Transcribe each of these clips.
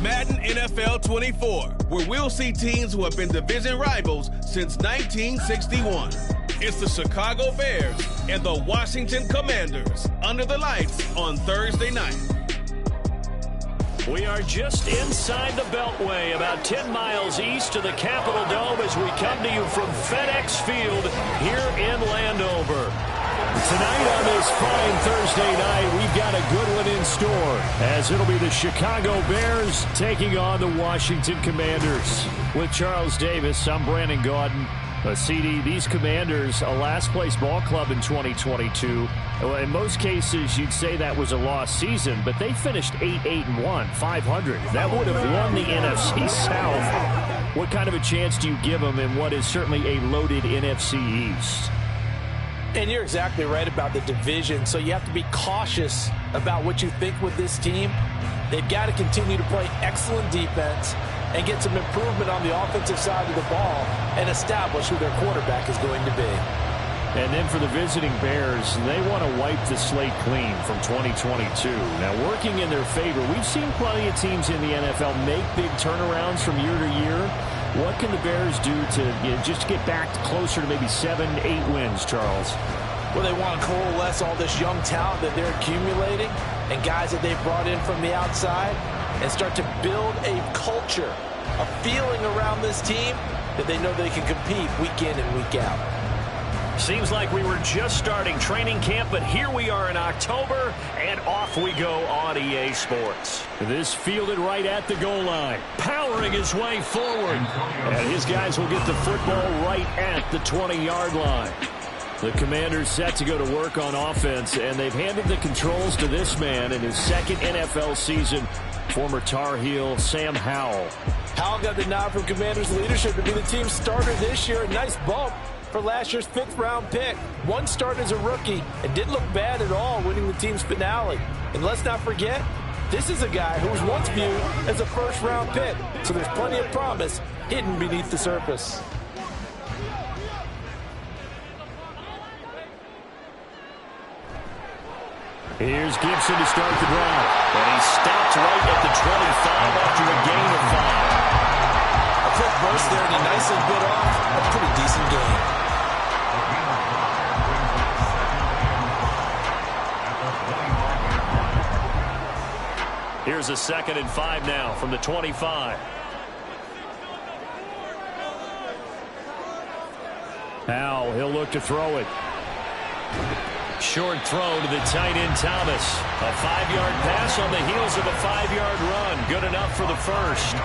Madden NFL 24, where we'll see teams who have been division rivals since 1961. It's the Chicago Bears and the Washington Commanders under the lights on Thursday night. We are just inside the Beltway, about 10 miles east of the Capitol Dome as we come to you from FedEx Field here in Landover. Tonight on this fine Thursday night, we've got a good one in store, as it'll be the Chicago Bears taking on the Washington Commanders. With Charles Davis, I'm Brandon Gaudin. CD, these Commanders, a last-place ball club in 2022. In most cases, you'd say that was a lost season, but they finished 8-1, 500. That would have won the NFC South. What kind of a chance do you give them in what is certainly a loaded NFC East? And you're exactly right about the division, so you have to be cautious about what you think with this team. They've got to continue to play excellent defense and get some improvement on the offensive side of the ball and establish who their quarterback is going to be. And then for the visiting Bears, they want to wipe the slate clean from 2022. Now, working in their favor, we've seen plenty of teams in the NFL make big turnarounds from year to year. What can the Bears do to just get back closer to maybe 7, 8 wins, Charles? Well, they want to coalesce all this young talent that they're accumulating and guys that they've brought in from the outside and start to build a culture, a feeling around this team that they know they can compete week in and week out. Seems like we were just starting training camp, but here we are in October, and off we go on EA Sports. This fielded right at the goal line, powering his way forward. And his guys will get the football right at the 20-yard line. The Commanders set to go to work on offense, and they've handed the controls to this man in his second NFL season, former Tar Heel Sam Howell. Howell got the nod from Commanders leadership to be the team's starter this year. A nice bump for last year's 5th-round pick. One start as a rookie and didn't look bad at all, winning the team's finale. And let's not forget, this is a guy who was once viewed as a first-round pick. So there's plenty of promise hidden beneath the surface. Here's Gibson to start the drive. And he stopped right at the 25 after a gain of 5. A quick burst there, and he nicely bit off a pretty decent gain. Here's a 2nd and 5 now from the 25. Now he'll look to throw it. Short throw to the tight end Thomas. A 5-yard pass on the heels of a 5-yard run. Good enough for the first.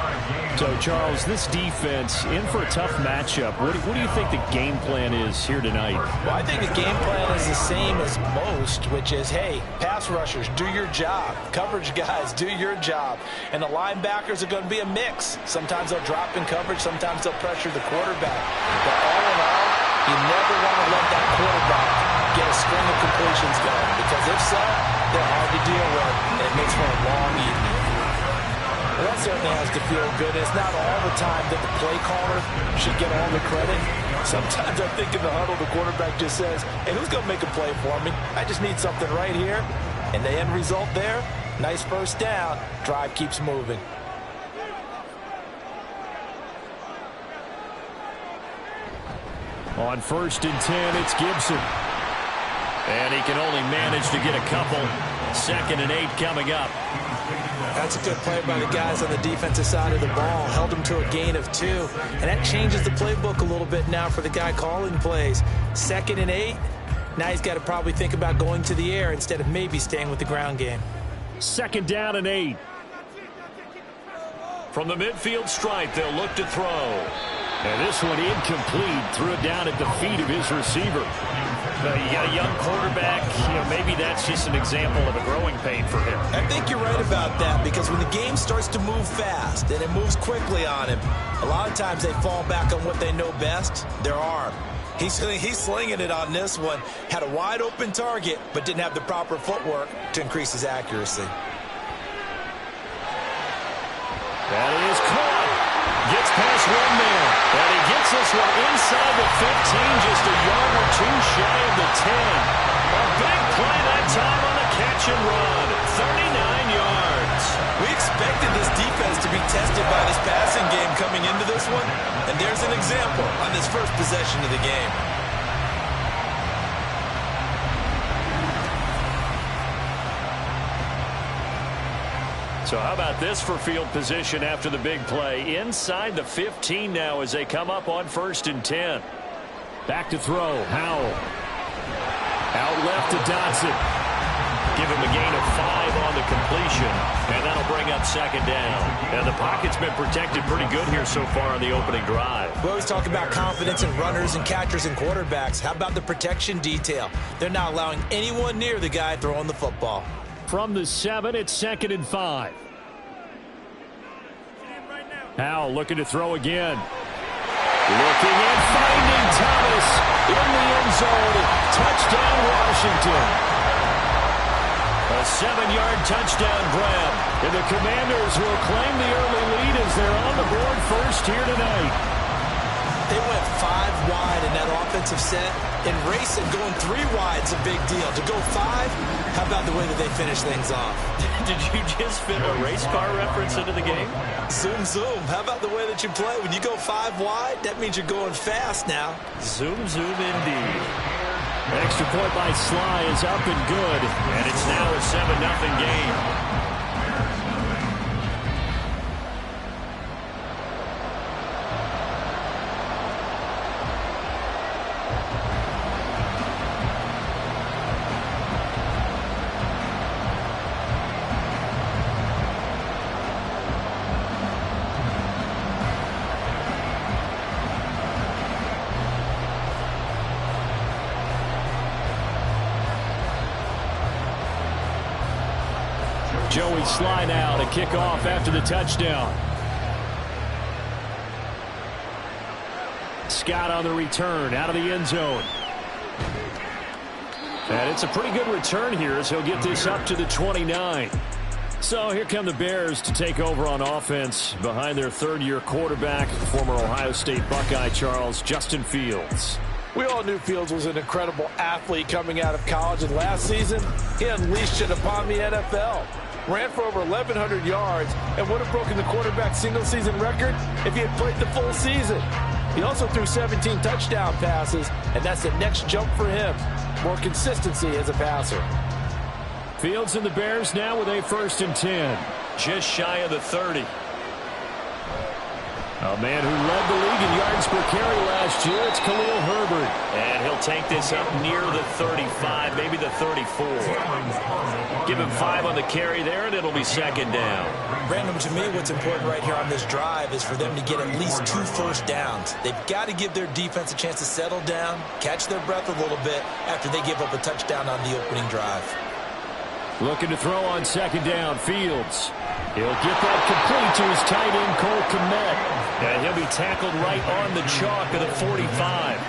So, Charles, this defense in for a tough matchup. What do you think the game plan is here tonight? Well, I think the game plan is the same as most, which is, hey, pass rushers, do your job. Coverage guys, do your job. And the linebackers are going to be a mix. Sometimes they'll drop in coverage. Sometimes they'll pressure the quarterback. But all in all, you never want to let that quarterback get a string of completions going, because if so, they're hard to deal with, and it makes for a long evening. Well, that certainly has to feel good. It's not all the time that the play caller should get all the credit. Sometimes I think in the huddle, the quarterback just says, hey, who's going to make a play for me? I just need something right here. And the end result there, nice first down. Drive keeps moving. On 1st and 10, it's Gibson. And he can only manage to get a couple. 2nd and 8 coming up. That's a good play by the guys on the defensive side of the ball. Held them to a gain of 2. And that changes the playbook a little bit now for the guy calling plays. 2nd and 8. Now he's got to probably think about going to the air instead of maybe staying with the ground game. 2nd down and 8. From the midfield stripe, they'll look to throw. And this one incomplete. Threw it down at the feet of his receiver. You got a young quarterback. Maybe that's just an example of a growing pain for him. I think you're right about that, because when the game starts to move fast and it moves quickly on him, a lot of times they fall back on what they know best, their arm. He's slinging it on this one. Had a wide open target, but didn't have the proper footwork to increase his accuracy. That is caught. Gets past one man. And he gets this one inside the 15, just a yard or 2 shy of the 10. A big play that time on the catch and run. 39 yards. We expected this defense to tested by this passing game coming into this one, and there's an example on this first possession of the game. So how about this for field position after the big play? Inside the 15 now as they come up on 1st and 10. Back to throw, Howell. Out left to Dotson. Give him a gain of 5 on the completion, and that'll bring up 2nd down. And the pocket's been protected pretty good here so far on the opening drive. We always talk about confidence in runners and catchers and quarterbacks. How about the protection detail? They're not allowing anyone near the guy throwing the football. From the 7, it's 2nd and 5. Howell looking to throw again. Looking and finding Thomas in the end zone. Touchdown, Washington. A 7-yard touchdown grab. And the Commanders will claim the early lead as they're on the board first here tonight. They went 5 wide in that offensive set. In racing, going 3 wide is a big deal. To go 5, how about the way that they finish things off? Did you just fit a race car reference into the game? Zoom, zoom. How about the way that you play? When you go 5 wide, that means you're going fast now. Zoom, zoom indeed. Extra point by Sly is up and good, and it's now a 7-0 game. Joey Sly now to kick off after the touchdown. Scott on the return out of the end zone. And it's a pretty good return here as he'll get this up to the 29. So here come the Bears to take over on offense behind their 3rd-year quarterback, former Ohio State Buckeye Charles, Justin Fields. We all knew Fields was an incredible athlete coming out of college, and last season, he unleashed it upon the NFL. Ran for over 1,100 yards and would have broken the quarterback single-season record if he had played the full season. He also threw 17 touchdown passes, and that's the next jump for him. More consistency as a passer. Fields and the Bears now with a 1st and 10. Just shy of the 30. A man who led the league in yards per carry last year, it's Khalil Herbert. And he'll take this up near the 35, maybe the 34. Give him 5 on the carry there, and it'll be 2nd down. Brandon, to me, what's important right here on this drive is for them to get at least 2 first downs. They've got to give their defense a chance to settle down, catch their breath a little bit after they give up a touchdown on the opening drive. Looking to throw on 2nd down, Fields. He'll get that complete to his tight end, Cole Kmet. And he'll be tackled right on the chalk of the 45.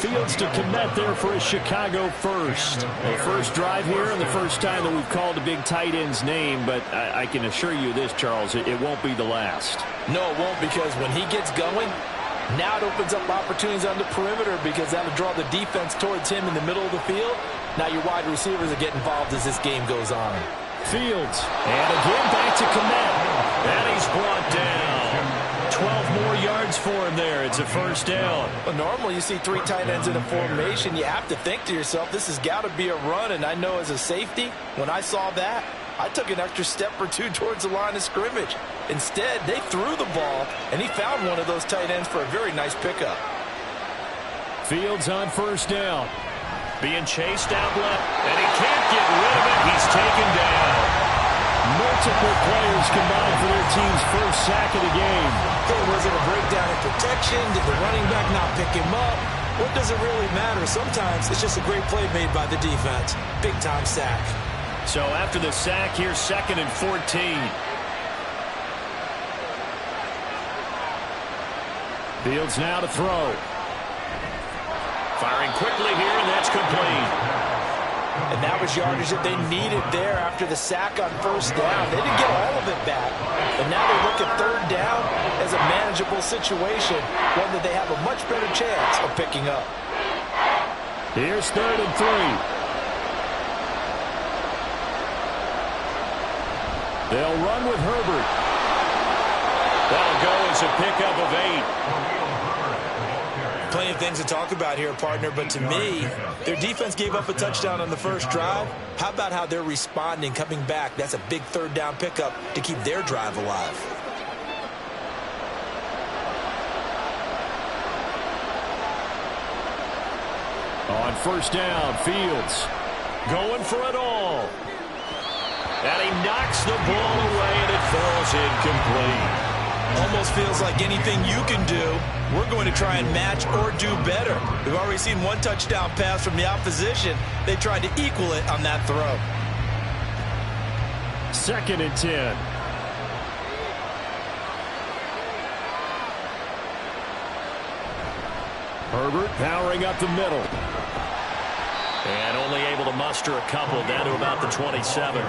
Fields to Kmet there for his Chicago first. The first drive here and the first time that we've called a big tight end's name, but I can assure you this, Charles, it won't be the last. No, it won't, because when he gets going, now it opens up opportunities on the perimeter because that'll draw the defense towards him in the middle of the field. Now your wide receivers are getting involved as this game goes on. Fields, and again back to Kmet. And he's brought down. 12 more yards for him there. It's a 1st down. Well, normally you see 3 tight ends in a formation. You have to think to yourself, this has got to be a run. And I know as a safety, when I saw that, I took an extra step or 2 towards the line of scrimmage. Instead, they threw the ball, and he found one of those tight ends for a very nice pickup. Fields on 1st down. Being chased out left, and he can't get rid of it. He's taken down. Multiple players combined for their team's first sack of the game. Was it a breakdown in protection? Did the running back not pick him up? What does it really matter? Sometimes it's just a great play made by the defense. Big-time sack. So after the sack, here's 2nd and 14. Fields now to throw. Firing quickly here, and that's complete. And that was yardage that they needed there after the sack on 1st down. They didn't get all of it back. But now they look at 3rd down as a manageable situation, one that they have a much better chance of picking up. Here's 3rd and 3. They'll run with Herbert. That'll go as a pickup of 8. Plenty of things to talk about here, partner, but to me, their defense gave up a touchdown on the first drive. How about how they're responding, coming back? That's a big third down pickup to keep their drive alive. On first down, Fields going for it all. And he knocks the ball away, and it falls incomplete. Almost feels like anything you can do, we're going to try and match or do better. We've already seen one touchdown pass from the opposition. They tried to equal it on that throw. 2nd and 10. Herbert powering up the middle. And only able to muster a couple down to about the 27.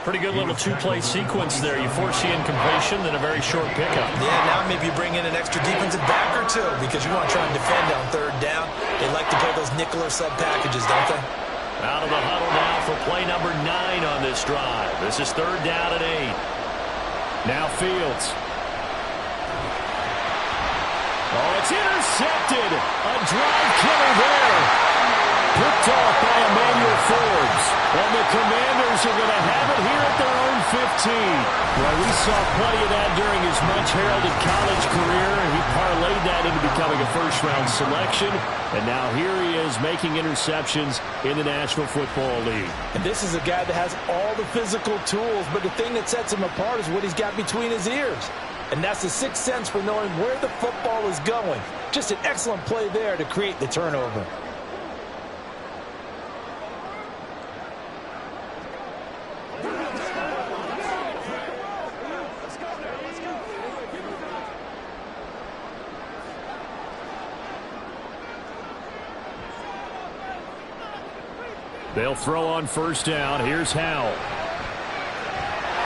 Pretty good little two-play sequence there. You force the incompletion, then a very short pickup. Yeah, now maybe you bring in an extra defensive back or two because you want to try and defend on third down. They like to play those nickel or sub packages, don't they? Out of the huddle now for play number 9 on this drive. This is 3rd down and 8. Now Fields. Oh, it's intercepted. A drive killer there. Picked off by Emmanuel Forbes. And the Commanders are going to have it here at their own 15. Well, we saw plenty of that during his much-heralded college career, and he parlayed that into becoming a first-round selection. And now here he is making interceptions in the National Football League. And this is a guy that has all the physical tools, but the thing that sets him apart is what he's got between his ears. And that's the sixth sense for knowing where the football is going. Just an excellent play there to create the turnover. They'll throw on first down. Here's Howell.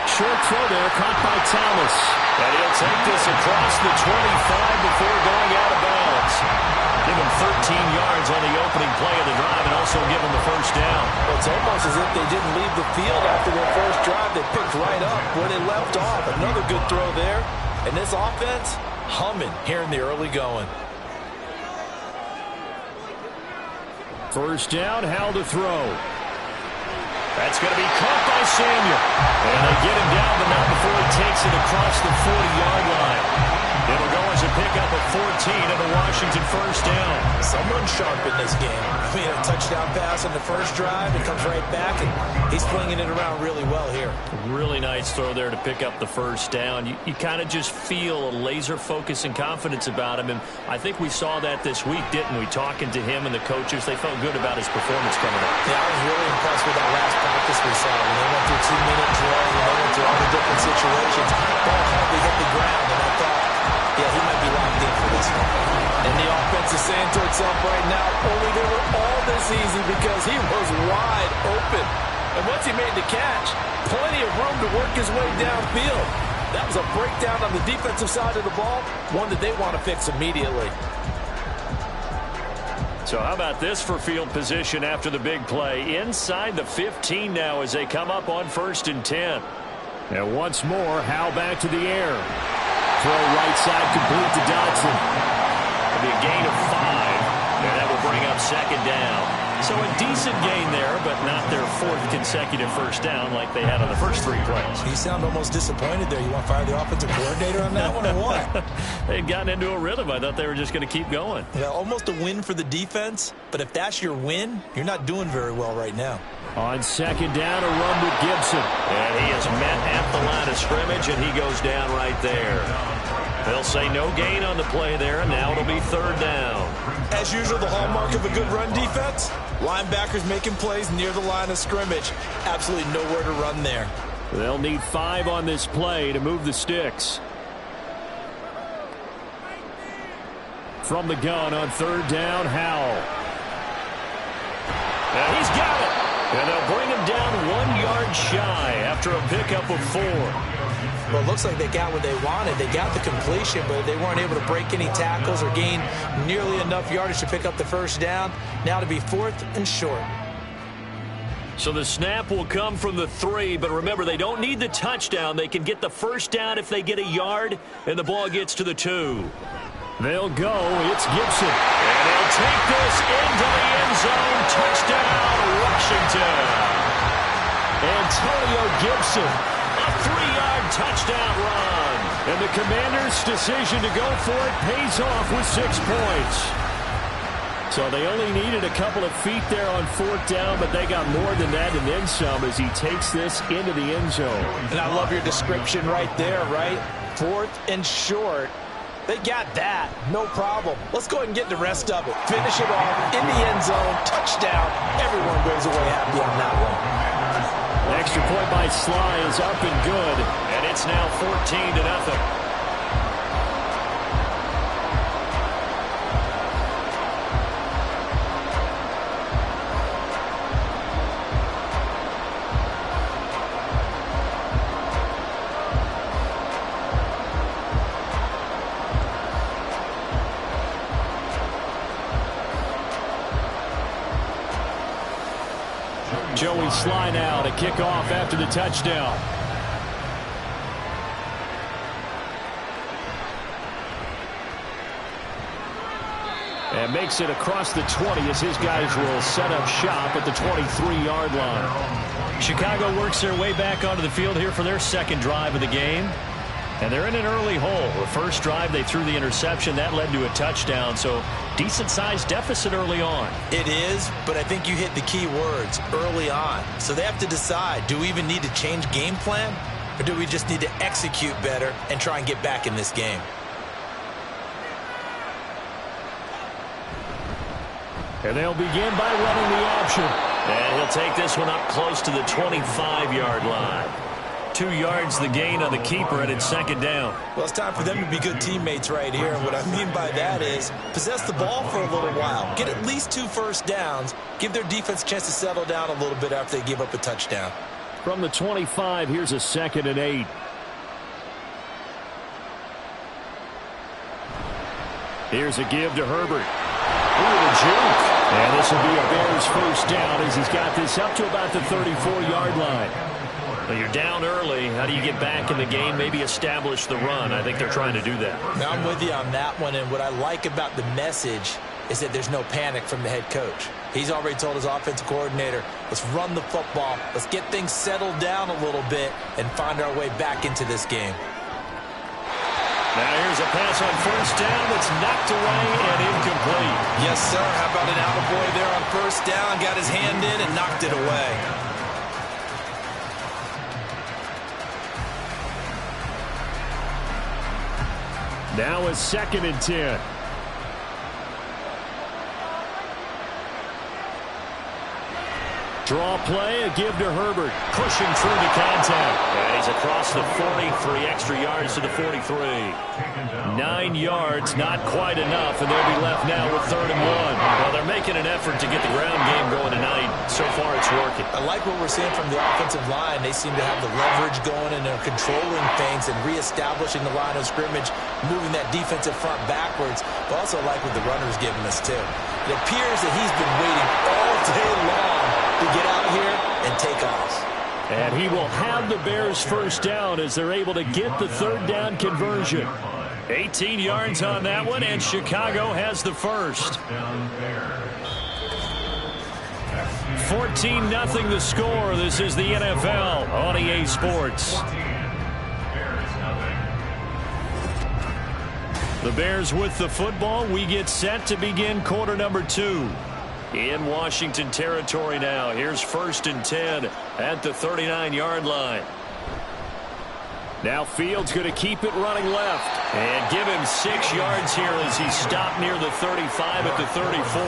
Short throw there, caught by Thomas. And he'll take this across the 25 before going out of bounds. Give him 13 yards on the opening play of the drive and also give him the first down. Well, it's almost as if they didn't leave the field after their first drive. They picked right up where they left off. Another good throw there. And this offense, humming here in the early going. First down, Howell to throw. That's going to be caught by Samuel. And they get him down, but not before he takes it across the 40-yard line. It'll go as a pickup of 14 and a Washington first down. Someone sharp in this game. We had a touchdown pass on the first drive. It comes right back, and he's flinging it around really well here. Really nice throw there to pick up the first down. You kind of just feel a laser focus and confidence about him, and I think we saw that this week, didn't we? Talking to him and the coaches, they felt good about his performance coming up. Yeah, I was really impressed with that last practice we saw. When they went through 2-minute drills, and they went through all the different situations, ball hardly hit the ground, and I thought, yeah, he might be locked in for this one. And the offense is saying to itself right now, only they were all this easy because he was wide open. And once he made the catch, plenty of room to work his way downfield. That was a breakdown on the defensive side of the ball, one that they want to fix immediately. So how about this for field position after the big play? Inside the 15 now as they come up on 1st and 10. And once more, Howell back to the air. Throw right side complete to Dodson. It'll be a gain of 5, and that will bring up 2nd down. So a decent gain there, but not their 4th consecutive first down like they had on the first 3 plays. You sound almost disappointed there. You want to fire the offensive coordinator on that one or what? They'd gotten into a rhythm. I thought they were just going to keep going. Well, almost a win for the defense, but if that's your win, you're not doing very well right now. On 2nd down, a run with Gibson. And he is met at the line of scrimmage, and he goes down right there. They'll say no gain on the play there, and now it'll be 3rd down. As usual, the hallmark of a good run defense, linebackers making plays near the line of scrimmage. Absolutely nowhere to run there. They'll need 5 on this play to move the sticks. From the gun on 3rd down, Howell. And he's got it. And they'll bring him down 1 yard shy after a pickup of 4. Well, it looks like they got what they wanted. They got the completion, but they weren't able to break any tackles or gain nearly enough yardage to pick up the first down. Now to be 4th and short. So the snap will come from the 3, but remember, they don't need the touchdown. They can get the first down if they get a yard, and the ball gets to the 2. They'll go. It's Gibson. And he'll take this into the end zone. Touchdown, Washington. Antonio Gibson, a 3-yard touchdown run. And the Commanders' decision to go for it pays off with 6 points. So they only needed a couple of feet there on 4th down, but they got more than that and then some as he takes this into the end zone. And I love your description right there, right? 4th and short. They got that. No problem. Let's go ahead and get the rest of it. Finish it off in the end zone. Touchdown. Everyone goes away happy on that one. The extra point by Sly is up and good, and it's now 14-0. Joey Sly now to kick off after the touchdown. And makes it across the 20 as his guys will set up shop at the 23-yard line. Chicago works their way back onto the field here for their second drive of the game. And they're in an early hole. The first drive, they threw the interception. That led to a touchdown, so decent-sized deficit early on. It is, but I think you hit the key words, early on. So they have to decide, do we even need to change game plan, or do we just need to execute better and try and get back in this game? And they'll begin by running the option. And he'll take this one up close to the 25-yard line. 2 yards the gain on the keeper, and it's second down. Well, it's time for them to be good teammates right here. And what I mean by that is possess the ball for a little while. Get at least 2 first downs. Give their defense a chance to settle down a little bit after they give up a touchdown. From the 25, here's a 2nd and 8. Here's a give to Herbert. Ooh, the juke. And this will be a Bears first down as he's got this up to about the 34-yard line. Well, you're down early. How do you get back in the game? Maybe establish the run. I think they're trying to do that. Now, I'm with you on that one, and what I like about the message is that there's no panic from the head coach. He's already told his offensive coordinator, let's run the football, let's get things settled down a little bit and find our way back into this game. Now here's a pass on first down that's knocked away and incomplete. Yes, sir. How about an attaboy there on first down? Got his hand in and knocked it away. Now a 2nd and 10. Draw play, a give to Herbert. Pushing through the contact. And he's across the 40, 3 extra yards to the 43. 9 yards, not quite enough, and they'll be left now with 3rd and 1. Well, they're making an effort to get the ground game going tonight. So far, it's working. I like what we're seeing from the offensive line. They seem to have the leverage going, and they're controlling things and reestablishing the line of scrimmage, moving that defensive front backwards. But also like what the runner's giving us, too. It appears that he's been waiting all day long to get out here and take off. And he will have the Bears first down as they're able to get the 3rd down conversion. 18 yards on that one, and Chicago has the first. 14-0 the score. This is the NFL on EA Sports. The Bears with the football. We get set to begin quarter number 2. In Washington territory now. Here's 1st and 10 at the 39-yard line. Now Fields going to keep it running left and give him 6 yards here as he stopped near the 35 at the 34.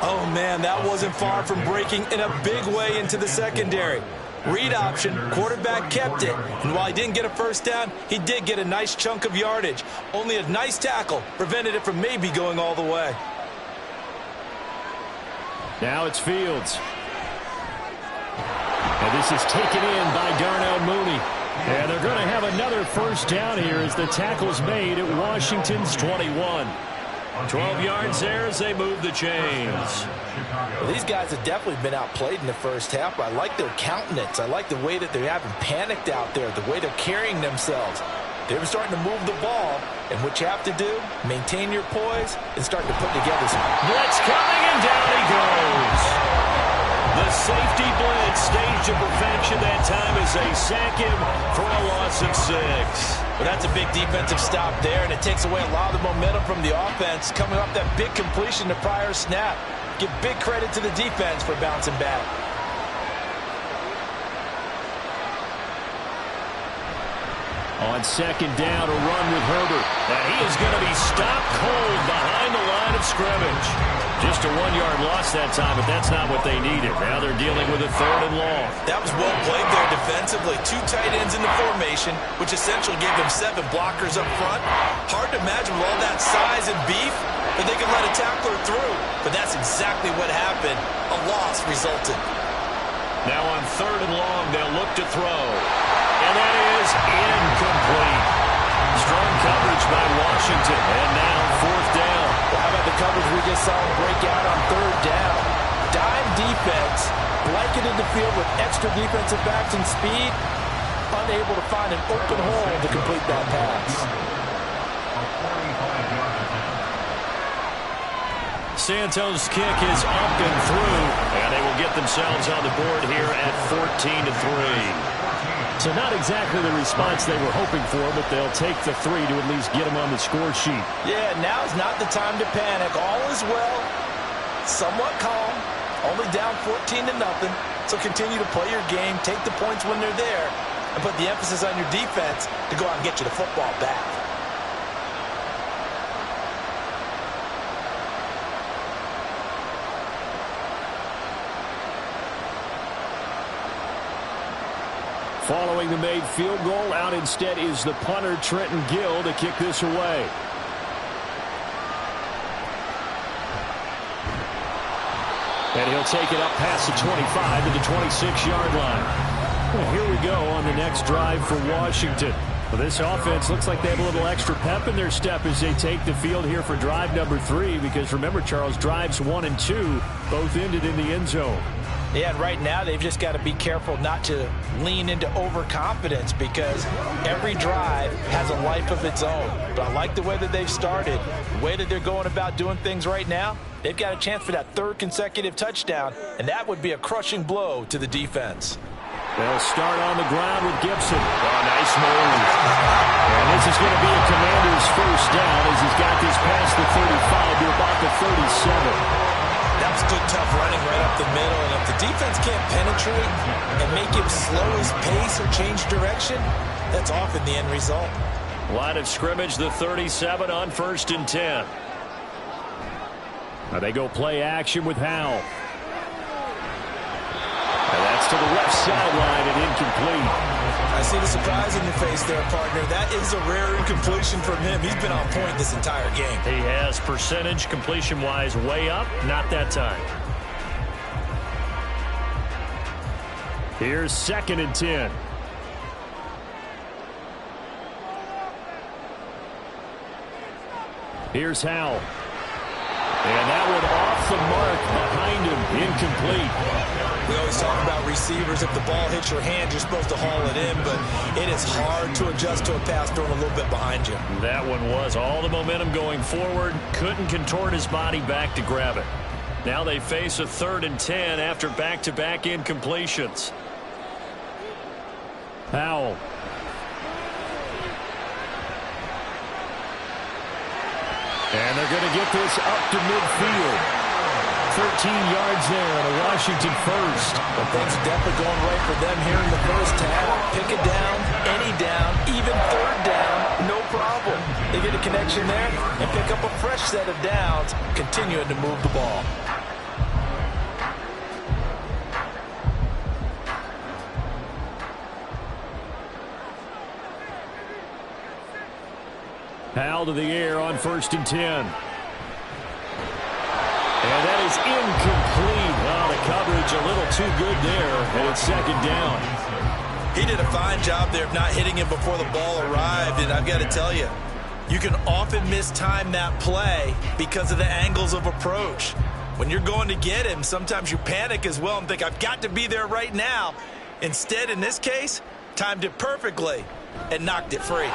Oh, man, that wasn't far from breaking in a big way into the secondary. Read option, quarterback kept it, and while he didn't get a first down, he did get a nice chunk of yardage. Only a nice tackle prevented it from maybe going all the way. Now it's Fields. And this is taken in by Darnell Mooney. And they're going to have another first down here as the tackle's made at Washington's 21. 12 yards there as they move the chains. Well, these guys have definitely been outplayed in the first half, but I like their countenance. I like the way that they haven't panicked out there, the way they're carrying themselves. They're starting to move the ball, and what you have to do, maintain your poise and start to put together some. Blitz coming, and down he goes. The safety blitz staged to perfection that time as they sack him for a loss of 6. Well, that's a big defensive stop there, and it takes away a lot of the momentum from the offense coming off that big completion the prior snap. Give big credit to the defense for bouncing back. On second down, a run with Herbert. And he is going to be stopped cold behind the line of scrimmage. Just a 1-yard loss that time, but that's not what they needed. Now they're dealing with a 3rd and long. That was well played there defensively. 2 tight ends in the formation, which essentially gave them 7 blockers up front. Hard to imagine with all that size and beef that they could let a tackler through. But that's exactly what happened. A loss resulted. Now on 3rd and long, they'll look to throw. And that is incomplete. Strong coverage by Washington. And now 4th down. Well, how about the coverage we just saw him break out on 3rd down? Dime defense, blanketed the field with extra defensive backs and speed, unable to find an open hole to complete that pass. Santos' kick is up and through, and they will get themselves on the board here at 14-3. So not exactly the response they were hoping for, but they'll take the 3 to at least get them on the score sheet. Yeah, now's not the time to panic. All is well, somewhat calm, only down 14-0. So continue to play your game, take the points when they're there, and put the emphasis on your defense to go out and get you the football back. Following the made field goal, out instead is the punter, Trenton Gill, to kick this away. And he'll take it up past the 25 to the 26-yard line. Well, here we go on the next drive for Washington. Well, this offense looks like they have a little extra pep in their step as they take the field here for drive number 3, because remember, Charles, drives 1 and 2 both ended in the end zone. Yeah, and right now they've just got to be careful not to lean into overconfidence, because every drive has a life of its own. But I like the way that they've started, the way that they're going about doing things right now. They've got a chance for that 3rd consecutive touchdown, and that would be a crushing blow to the defense. They'll start on the ground with Gibson. Oh, nice move. And this is going to be a Commander's 1st down as he's got this past the 35 to about the 37. That was good, tough running right up the middle. And if the defense can't penetrate and make him slow his pace or change direction, that's often the end result. Line of scrimmage, the 37 on 1st and 10. Now they go play action with Howell. And that's to the left sideline and incomplete. I see the surprise in your face there, partner. That is a rare incompletion from him. He's been on point this entire game. He has, percentage completion-wise way up, not that time. Here's 2nd and 10. Here's Howell. And that one off the mark behind him, incomplete. We always talk about receivers. If the ball hits your hand, you're supposed to haul it in, but it is hard to adjust to a pass thrown a little bit behind you. That one was all the momentum going forward. Couldn't contort his body back to grab it. Now they face a 3rd and 10 after back-to-back incompletions. Howell. And they're going to get this up to midfield. 13 yards there and a Washington 1st. But things are definitely going right for them here in the first half. Pick it down, any down, even 3rd down, no problem. They get a connection there and pick up a fresh set of downs, continuing to move the ball. Howell to the air on 1st and 10. And that is incomplete. Well, the coverage a little too good there, and it's 2nd down. He did a fine job there of not hitting him before the ball arrived, and I've got to tell you, You can often mistime that play because of the angles of approach. When you're going to get him, sometimes you panic as well and think, I've got to be there right now. Instead, in this case, timed it perfectly and knocked it free.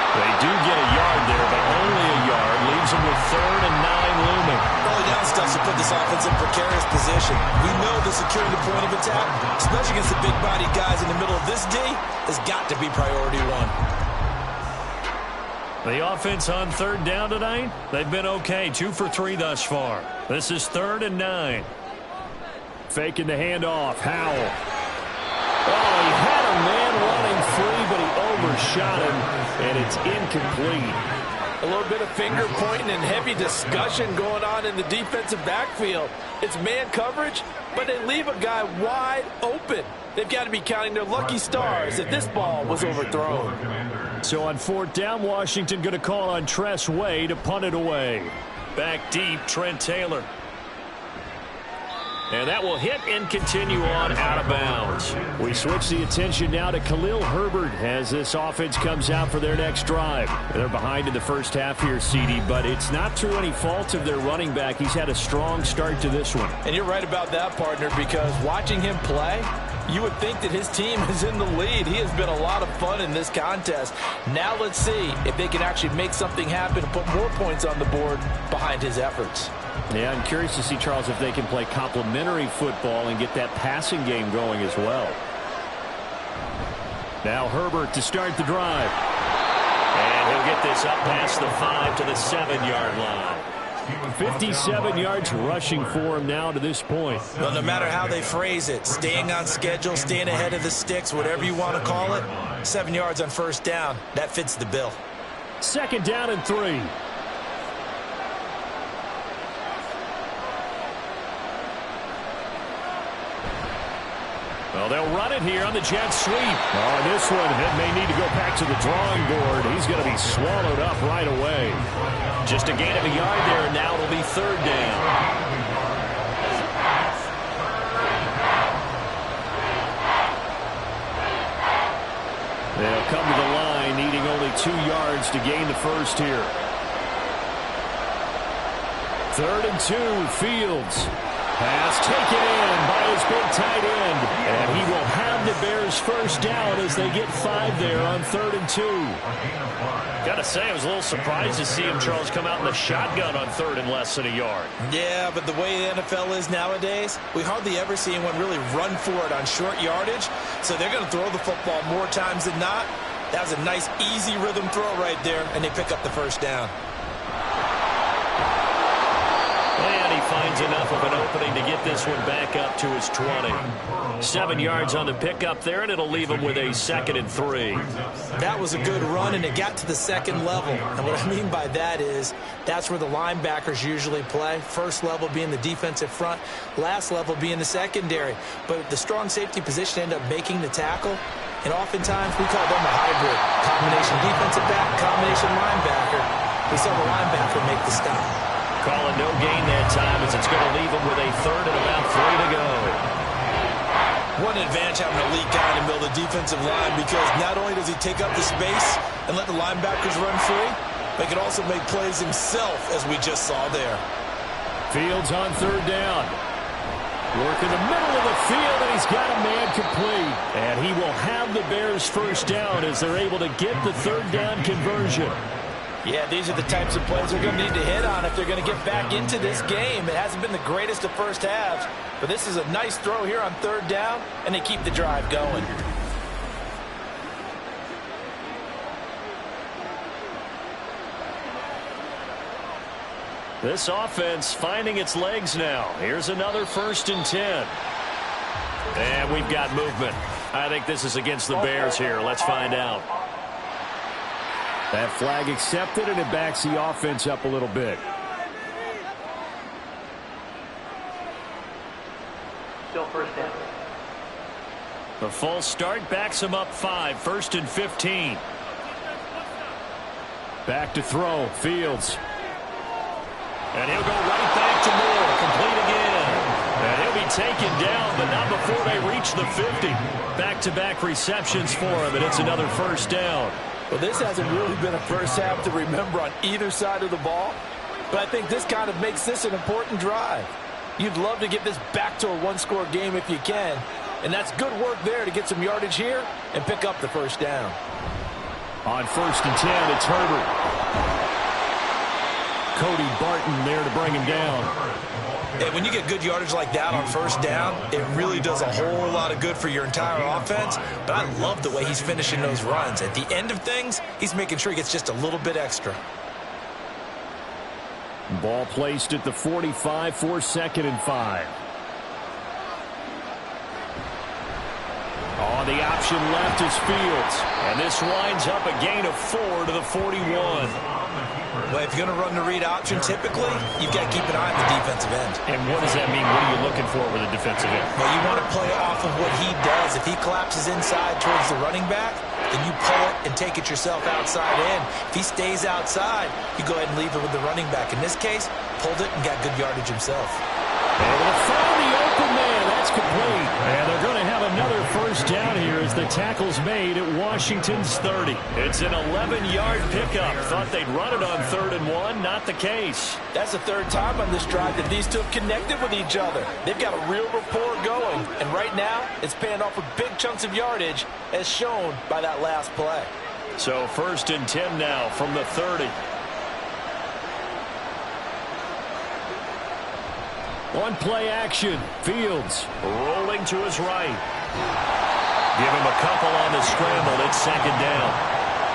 They do get a yard there, but only a yard. Leaves them with 3rd and 9 looming. Early down stuff to put this offense in precarious position. We know the securing the point of attack, especially against the big-bodied guys in the middle of this D, has got to be priority one. The offense on 3rd down tonight, they've been okay. 2 for 3 thus far. This is 3rd and 9. Faking the handoff. Howell. Oh, he had a man running free, but he overshot him, and it's incomplete. A little bit of finger pointing and heavy discussion going on in the defensive backfield. It's man coverage, but they leave a guy wide open. They've got to be counting their lucky stars that this ball was overthrown. So on 4th down, Washington going to call on Tress Way to punt it away. Back deep, Trent Taylor. And that will hit and continue on out of bounds. We switch the attention now to Khalil Herbert as this offense comes out for their next drive. They're behind in the first half here, CD, but it's not through any fault of their running back. He's had a strong start to this one. And you're right about that, partner, because watching him play, you would think that his team is in the lead. He has been a lot of fun in this contest. Now let's see if they can actually make something happen and put more points on the board behind his efforts. Yeah, I'm curious to see, Charles, if they can play complementary football and get that passing game going as well. Now Herbert to start the drive. And he'll get this up past the 5 to the 7-yard line. 57 yards rushing for him now to this point. Well, no matter how they phrase it, staying on schedule, staying ahead of the sticks, whatever you want to call it, 7 yards on 1st down, that fits the bill. 2nd down and 3. Well, they'll run it here on the jet sweep. Oh, this one, it may need to go back to the drawing board. He's going to be swallowed up right away. Just a gain of a yard there, and now it'll be 3rd down. They'll come to the line, needing only 2 yards to gain the first here. 3rd and 2, Fields. Pass taken in by his big tight end. And he will have the Bears first down as they get 5 there on 3rd and 2. Got to say, I was a little surprised to see him, Charles, come out in the shotgun on 3rd and less than a yard. Yeah, but the way the NFL is nowadays, we hardly ever see anyone really run for it on short yardage. So they're going to throw the football more times than not. That was a nice, easy rhythm throw right there, and they pick up the first down. And he finds enough of an opening to get this one back up to his 20. 7 yards on the pickup there, and it'll leave him with a 2nd and 3. That was a good run, and it got to the 2nd level. And what I mean by that is that's where the linebackers usually play. First level being the defensive front, last level being the secondary. But the strong safety position ended up making the tackle. And oftentimes we call them a hybrid. Combination defensive back, combination linebacker. We saw the linebacker make the stop. Calling no gain that time as it's going to leave him with a 3rd and about 3 to go. What an advantage having a elite guy in the middle of the defensive line, because not only does he take up the space and let the linebackers run free, but he can also make plays himself, as we just saw there. Fields on 3rd down. Work in the middle of the field, and he's got a man complete. And he will have the Bears first down as they're able to get the 3rd down conversion. Yeah, these are the types of plays they're going to need to hit on if they're going to get back into this game. It hasn't been the greatest of first halves, but this is a nice throw here on 3rd down, and they keep the drive going. This offense finding its legs now. Here's another 1st and 10. And we've got movement. I think this is against the Bears here. Let's find out. That flag accepted, and it backs the offense up a little bit. Still 1st down. The false start backs him up 5. 1st and 15. Back to throw. Fields. And he'll go right back to Moore. Complete again. And he'll be taken down, but not before they reach the 50. Back-to-back receptions for him, and it's another 1st down. Well, this hasn't really been a first half to remember on either side of the ball, but I think this kind of makes this an important drive. You'd love to get this back to a one-score game if you can, and that's good work there to get some yardage here and pick up the first down. On 1st and 10, it's Herbert. Cody Barton there to bring him down. And when you get good yardage like that on first down, it really does a whole lot of good for your entire offense. But I love the way he's finishing those runs. At the end of things, he's making sure he gets just a little bit extra. Ball placed at the 45 for 2nd and 5. On the option left is Fields. And this winds up a gain of 4 to the 41. Well, if you're going to run the read option, typically, you've got to keep an eye on the defensive end. And what does that mean? What are you looking for with a defensive end? Well, you want to play off of what he does. If he collapses inside towards the running back, then you pull it and take it yourself outside in. If he stays outside, you go ahead and leave it with the running back. In this case, pulled it and got good yardage himself. Able to find the open man. That's complete. And they're going to have another first down here as the tackle's made at Washington's 30. It's an 11-yard pickup. Thought they'd run it on 3rd and 1. Not the case. That's the 3rd time on this drive that these two have connected with each other. They've got a real rapport going. And right now, it's paying off with big chunks of yardage as shown by that last play. So 1st and 10 now from the 30. One play action. Fields rolling to his right. Give him a couple on the scramble. It's 2nd down.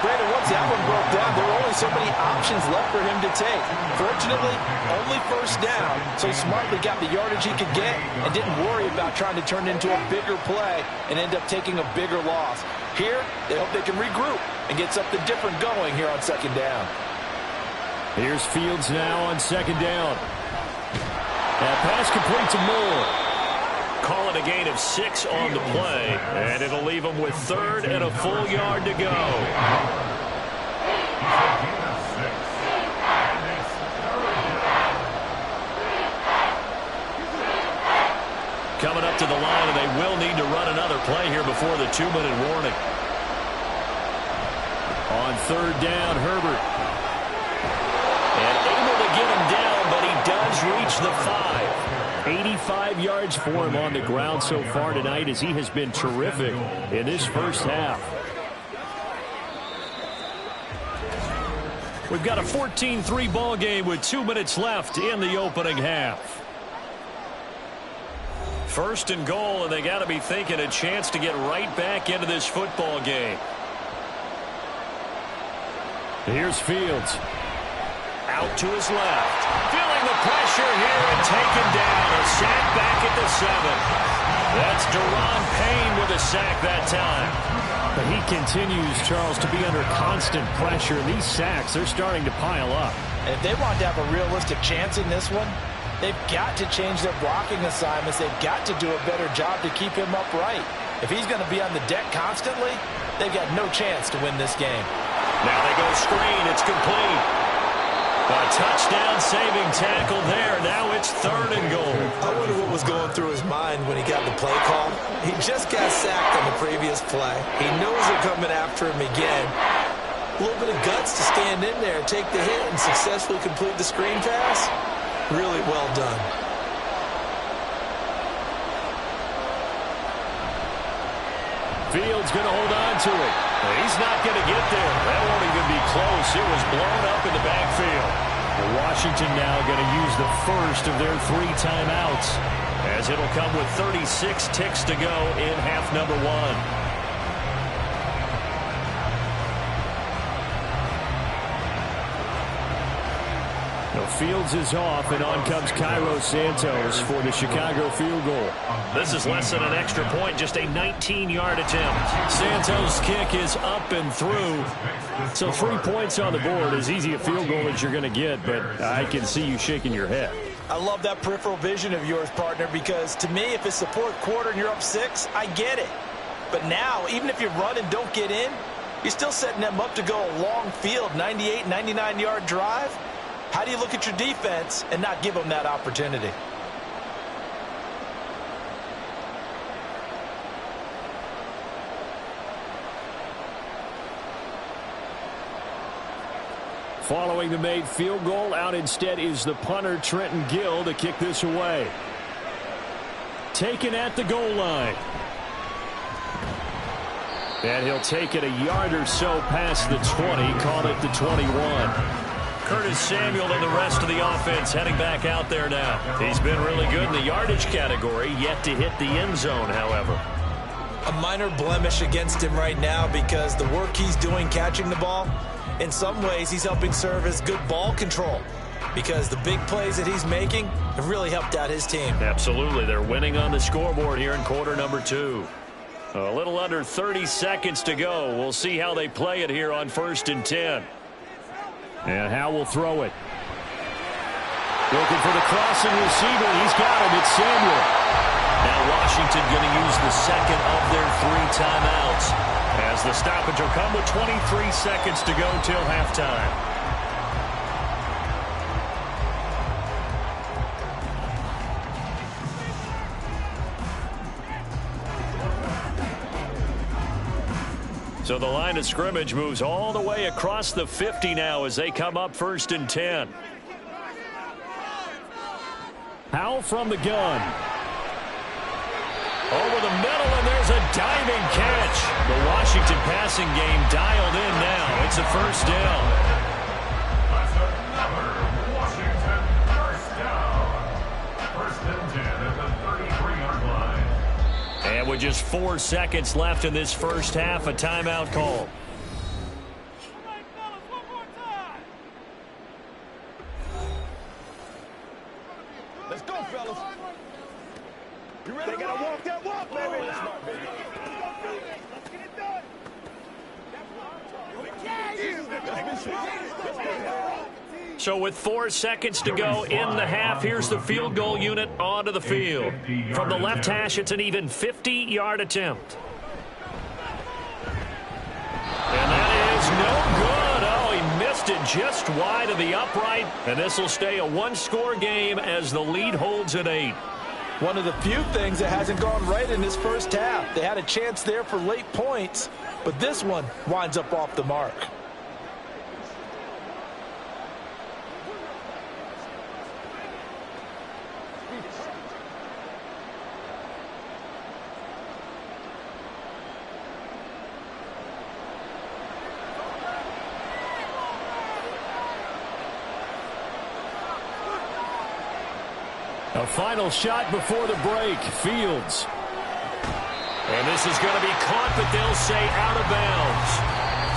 Brandon, once that one broke down, there were only so many options left for him to take. Fortunately, only first down, so he smartly got the yardage he could get and didn't worry about trying to turn it into a bigger play and end up taking a bigger loss. Here, they hope they can regroup and get something different going here on 2nd down. Here's Fields now on 2nd down. That pass complete to Moore. Call it a gain of 6 on the play, and it'll leave him with 3rd and a full yard to go. Coming up to the line, and they will need to run another play here before the 2-minute warning. On 3rd down, Herbert. And able to get him down, but he does reach the 5. 85 yards for him on the ground so far tonight as he has been terrific in this first half. We've got a 14-3 ball game with 2 minutes left in the opening half. 1st and goal, and they got to be thinking a chance to get right back into this football game. Here's Fields. Out to his left. Feeling the pressure here and taken down. A sack back at the 7. That's Deron Payne with a sack that time. But he continues, Charles, to be under constant pressure. These sacks, they're starting to pile up. And if they want to have a realistic chance in this one, they've got to change their blocking assignments. They've got to do a better job to keep him upright. If he's going to be on the deck constantly, they've got no chance to win this game. Now they go screen. It's complete. A touchdown-saving tackle there. Now it's 3rd and goal. I wonder what was going through his mind when he got the play call. He just got sacked on the previous play. He knows they're coming after him again. A little bit of guts to stand in there, take the hit, and successfully complete the screen pass. Really well done. Fields going to hold on to it. He's not going to get there. That won't even be close. It was blown up in the backfield. Washington now going to use the first of their 3 timeouts, as it'll come with 36 ticks to go in half number 1. Fields is off, and on comes Cairo Santos for the Chicago field goal. This is less than an extra point, just a 19-yard attempt. Santos' kick is up and through. So 3 points on the board, as easy a field goal as you're going to get, but I can see you shaking your head. I love that peripheral vision of yours, partner, because to me, if it's the 4th quarter and you're up 6, I get it. But now, even if you run and don't get in, you're still setting them up to go a long field, 98, 99-yard drive. How do you look at your defense and not give them that opportunity? Following the made field goal, out instead is the punter, Trenton Gill, to kick this away. Taken at the goal line. And he'll take it a yard or so past the 20, call it the 21. Curtis Samuel and the rest of the offense heading back out there now. He's been really good in the yardage category, yet to hit the end zone, however. A minor blemish against him right now because the work he's doing catching the ball, in some ways he's helping serve as good ball control because the big plays that he's making have really helped out his team. Absolutely. They're winning on the scoreboard here in quarter number 2. A little under 30 seconds to go. We'll see how they play it here on 1st and 10. And Howe will throw it. Looking for the crossing receiver. He's got him. It's Samuel. Now Washington going to use the second of their 3 timeouts as the stoppage will come with 23 seconds to go till halftime. So the line of scrimmage moves all the way across the 50 now as they come up 1st and 10. Howe from the gun. Over the middle, and there's a diving catch. The Washington passing game dialed in now. It's a first down. Washington, first down. 1st and 10 at the 33-yard line. And with just 4 seconds left in this first half, a timeout call. Let's go, fellas. You ready? They gotta walk that walk, baby. So with 4 seconds to go in the half, here's the field goal unit onto the field. From the left hash, it's an even 50-yard attempt. And that is no good. Oh, he missed it just wide of the upright. And this will stay a one-score game as the lead holds at 8. One of the few things that hasn't gone right in this first half. They had a chance there for late points, but this one winds up off the mark. A final shot before the break. Fields. And this is going to be caught, but they'll say out of bounds.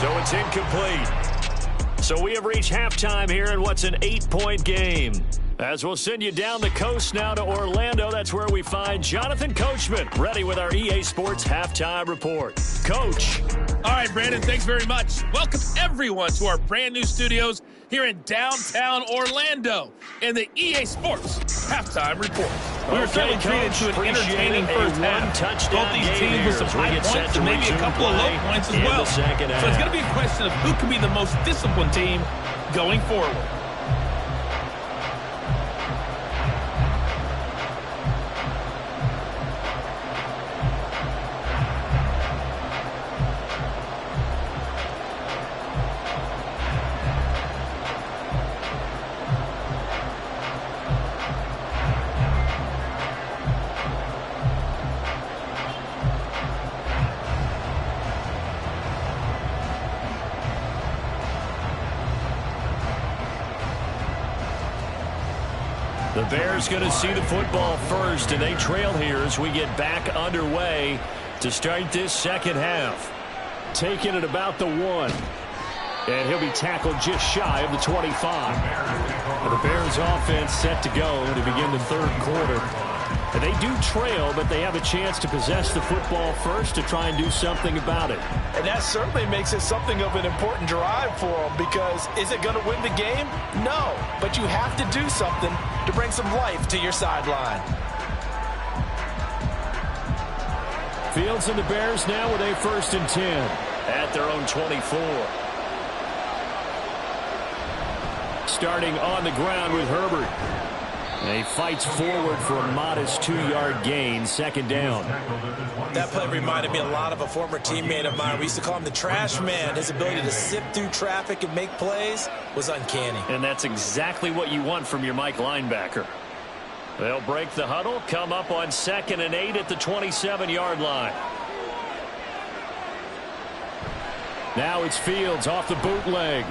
So it's incomplete. So we have reached halftime here in what's an 8-point game. As we'll send you down the coast now to Orlando, that's where we find Jonathan Coachman ready with our EA Sports Halftime Report. Coach. All right, Brandon, thanks very much. Welcome, everyone, to our brand new studios here in downtown Orlando in the EA Sports Halftime Report. We were certainly treated to an entertaining first half. Both these teams with some high points and maybe a couple of low points as well. So it's going to be a question of who can be the most disciplined team going forward. The Bears going to see the football first, and they trail here as we get back underway to start this second half. Taking it about the 1. And he'll be tackled just shy of the 25. The Bears offense set to go to begin the third quarter. And they do trail, but they have a chance to possess the football first to try and do something about it. And that certainly makes it something of an important drive for them, because is it going to win the game? No, but you have to do something to bring some life to your sideline. Fields and the Bears now with a 1st and 10 at their own 24. Starting on the ground with Herbert. And he fights forward for a modest 2-yard gain, second down. That play reminded me a lot of a former teammate of mine. We used to call him the trash man. His ability to sift through traffic and make plays was uncanny. And that's exactly what you want from your Mike linebacker. They'll break the huddle, come up on 2nd and 8 at the 27-yard line. Now it's Fields off the bootleg.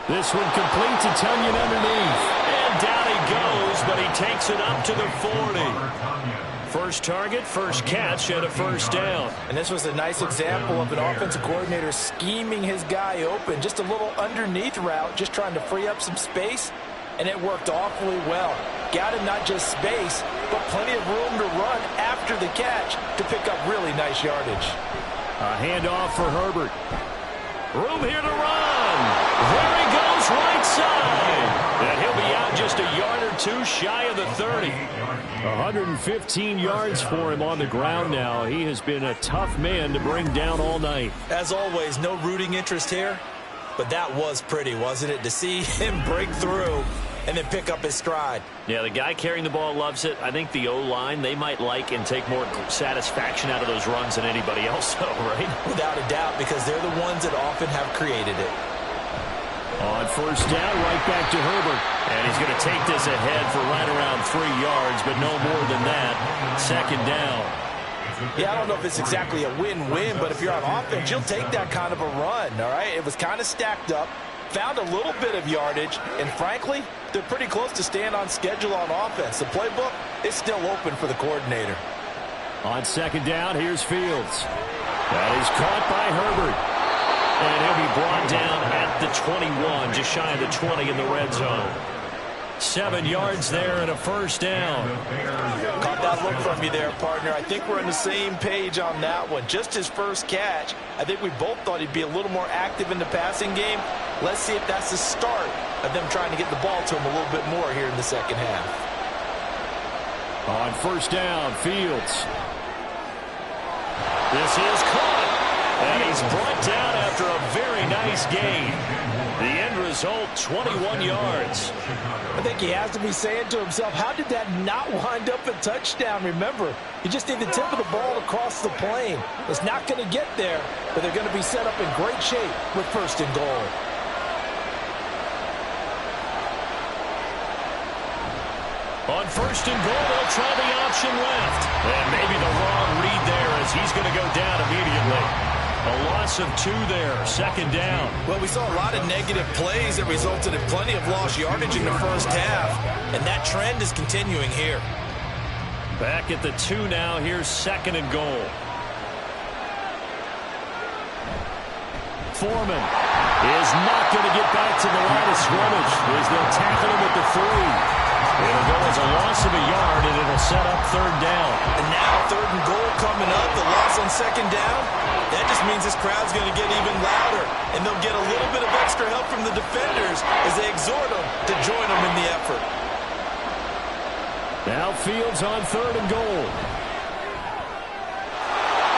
This one complete to Tunyon underneath. And down he goes, but he takes it up to the 40. First target, first catch, and a first down. And this was a nice example of an offensive coordinator scheming his guy open. Just a little underneath route, just trying to free up some space, and it worked awfully well. Got him not just space, but plenty of room to run after the catch to pick up really nice yardage. A handoff for Herbert. Room here to run. There he goes, right side. And he'll be out just a yard or two shy of the 30. 115 yards for him on the ground now. He has been a tough man to bring down all night. As always, no rooting interest here, but that was pretty, wasn't it? To see him break through and then pick up his stride. Yeah, the guy carrying the ball loves it. I think the O-line, they might like and take more satisfaction out of those runs than anybody else, though, right? Without a doubt, because they're the ones that often have created it. On first down, right back to Herbert. And he's going to take this ahead for right around 3 yards, but no more than that. 2nd down. Yeah, I don't know if it's exactly a win-win, but if you're on offense, you'll take that kind of a run, all right? It was kind of stacked up, found a little bit of yardage, and frankly, they're pretty close to staying on schedule on offense. The playbook is still open for the coordinator. On 2nd down, here's Fields. That is caught by Herbert. And he'll be brought down at the 21, just shy of the 20 in the red zone. 7 yards there and a first down. Caught that look from you there, partner. I think we're on the same page on that one. Just his first catch. I think we both thought he'd be a little more active in the passing game. Let's see if that's the start of them trying to get the ball to him a little bit more here in the second half. On first down, Fields. This is caught. And he's brought down after a very nice gain. The end result, 21 yards. I think he has to be saying to himself, how did that not wind up a touchdown? Remember, you just need the tip of the ball across the plane. It's not going to get there, but they're going to be set up in great shape with 1st and goal. On 1st and goal, they'll try the option left. And maybe the wrong read there as he's going to go down immediately. A loss of 2 there, 2nd down. Well, we saw a lot of negative plays that resulted in plenty of lost yardage in the first half, and that trend is continuing here. Back at the 2 now, here's 2nd and goal. Foreman is not going to get back to the line of scrimmage as they'll tackle him at the 3. It'll go as a loss of a yard, and it'll set up 3rd down. And now 3rd and goal coming up, the loss on 2nd down. That just means this crowd's going to get even louder, and they'll get a little bit of extra help from the defenders as they exhort them to join them in the effort. Now Fields on 3rd and goal.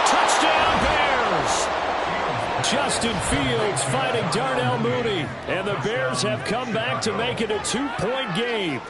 Touchdown Bears! Justin Fields fighting Darnell Mooney, and the Bears have come back to make it a 2-point game.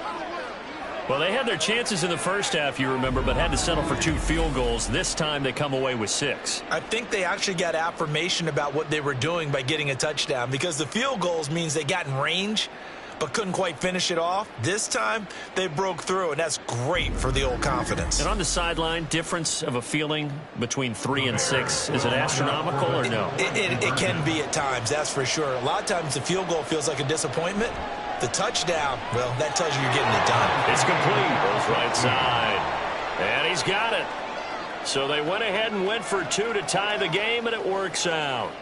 Well, they had their chances in the first half, you remember, but had to settle for 2 field goals. This time they come away with 6. I think they actually got affirmation about what they were doing by getting a touchdown, because the field goals means they got in range but couldn't quite finish it off. This time they broke through, and that's great for the old confidence. And on the sideline, difference of a feeling between 3 and 6, is it astronomical or no? It can be at times, that's for sure. A lot of times the field goal feels like a disappointment. The touchdown, well, that tells you you're getting it done. It's complete. Goes right side. And he's got it. So they went ahead and went for 2 to tie the game, and it works out.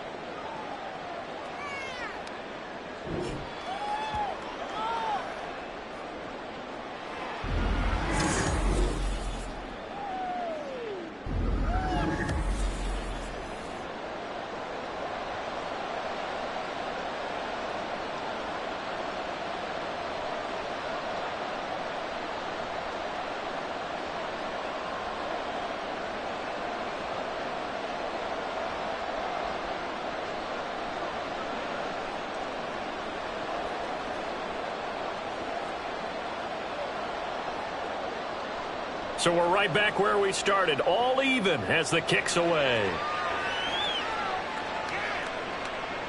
So we're right back where we started, all even as the kick's away.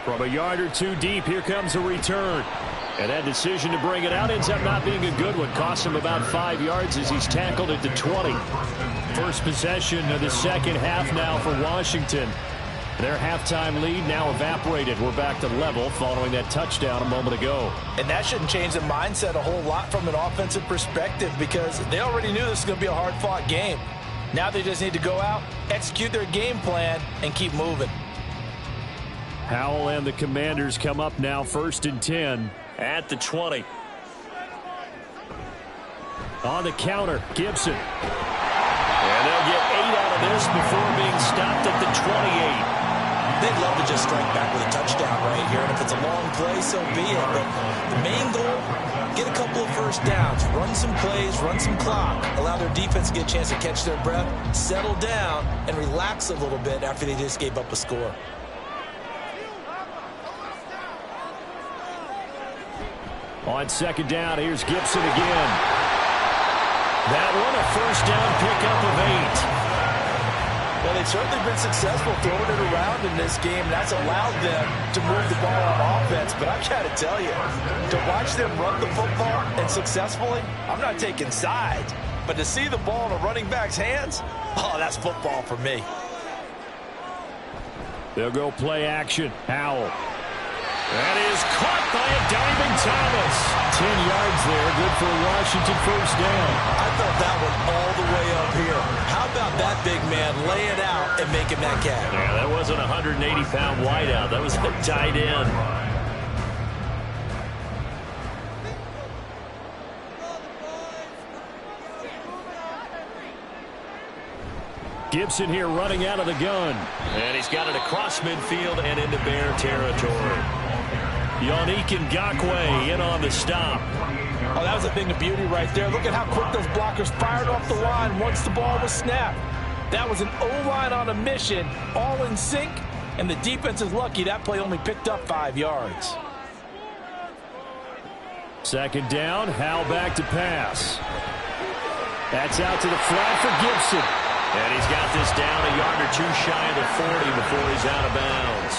From a yard or two deep, here comes a return. And that decision to bring it out ends up not being a good one. Costs him about 5 yards as he's tackled at the 20. First possession of the second half now for Washington. Their halftime lead now evaporated. We're back to level following that touchdown a moment ago. And that shouldn't change the mindset a whole lot from an offensive perspective because they already knew this was going to be a hard-fought game. Now they just need to go out, execute their game plan, and keep moving. Howell and the Commanders come up now 1st and 10 at the 20. On the counter, Gibson. And they'll get 8 out of this before being stopped at the 28. They'd love to just strike back with a touchdown right here, and if it's a long play, so be it. But the main goal, get a couple of first downs, run some plays, run some clock, allow their defense to get a chance to catch their breath, settle down, and relax a little bit after they just gave up a score. On second down, here's Gibson again. That one, a first down pickup of 8. Well, they've certainly been successful throwing it around in this game. That's allowed them to move the ball on offense. But I've got to tell you, to watch them run the football and successfully, I'm not taking sides. But to see the ball in a running back's hands, oh, that's football for me. They'll go play action. Howell. That is caught by a diving Thomas. 10 yards there, good for a Washington first down. I thought that one all the way up here. How about that big man lay it out and making that catch? Yeah, that wasn't a 180-pound wideout. That was a tight end. Gibson here running out of the gun. And he's got it across midfield and into Bear territory. Yannick Ngakoue in on the stop. Oh, that was a thing of beauty right there. Look at how quick those blockers fired off the line once the ball was snapped. That was an O-line on a mission, all in sync, and the defense is lucky that play only picked up 5 yards. Second down, Howell back to pass. That's out to the flat for Gibson. And he's got this down a yard or two shy of the 40 before he's out of bounds.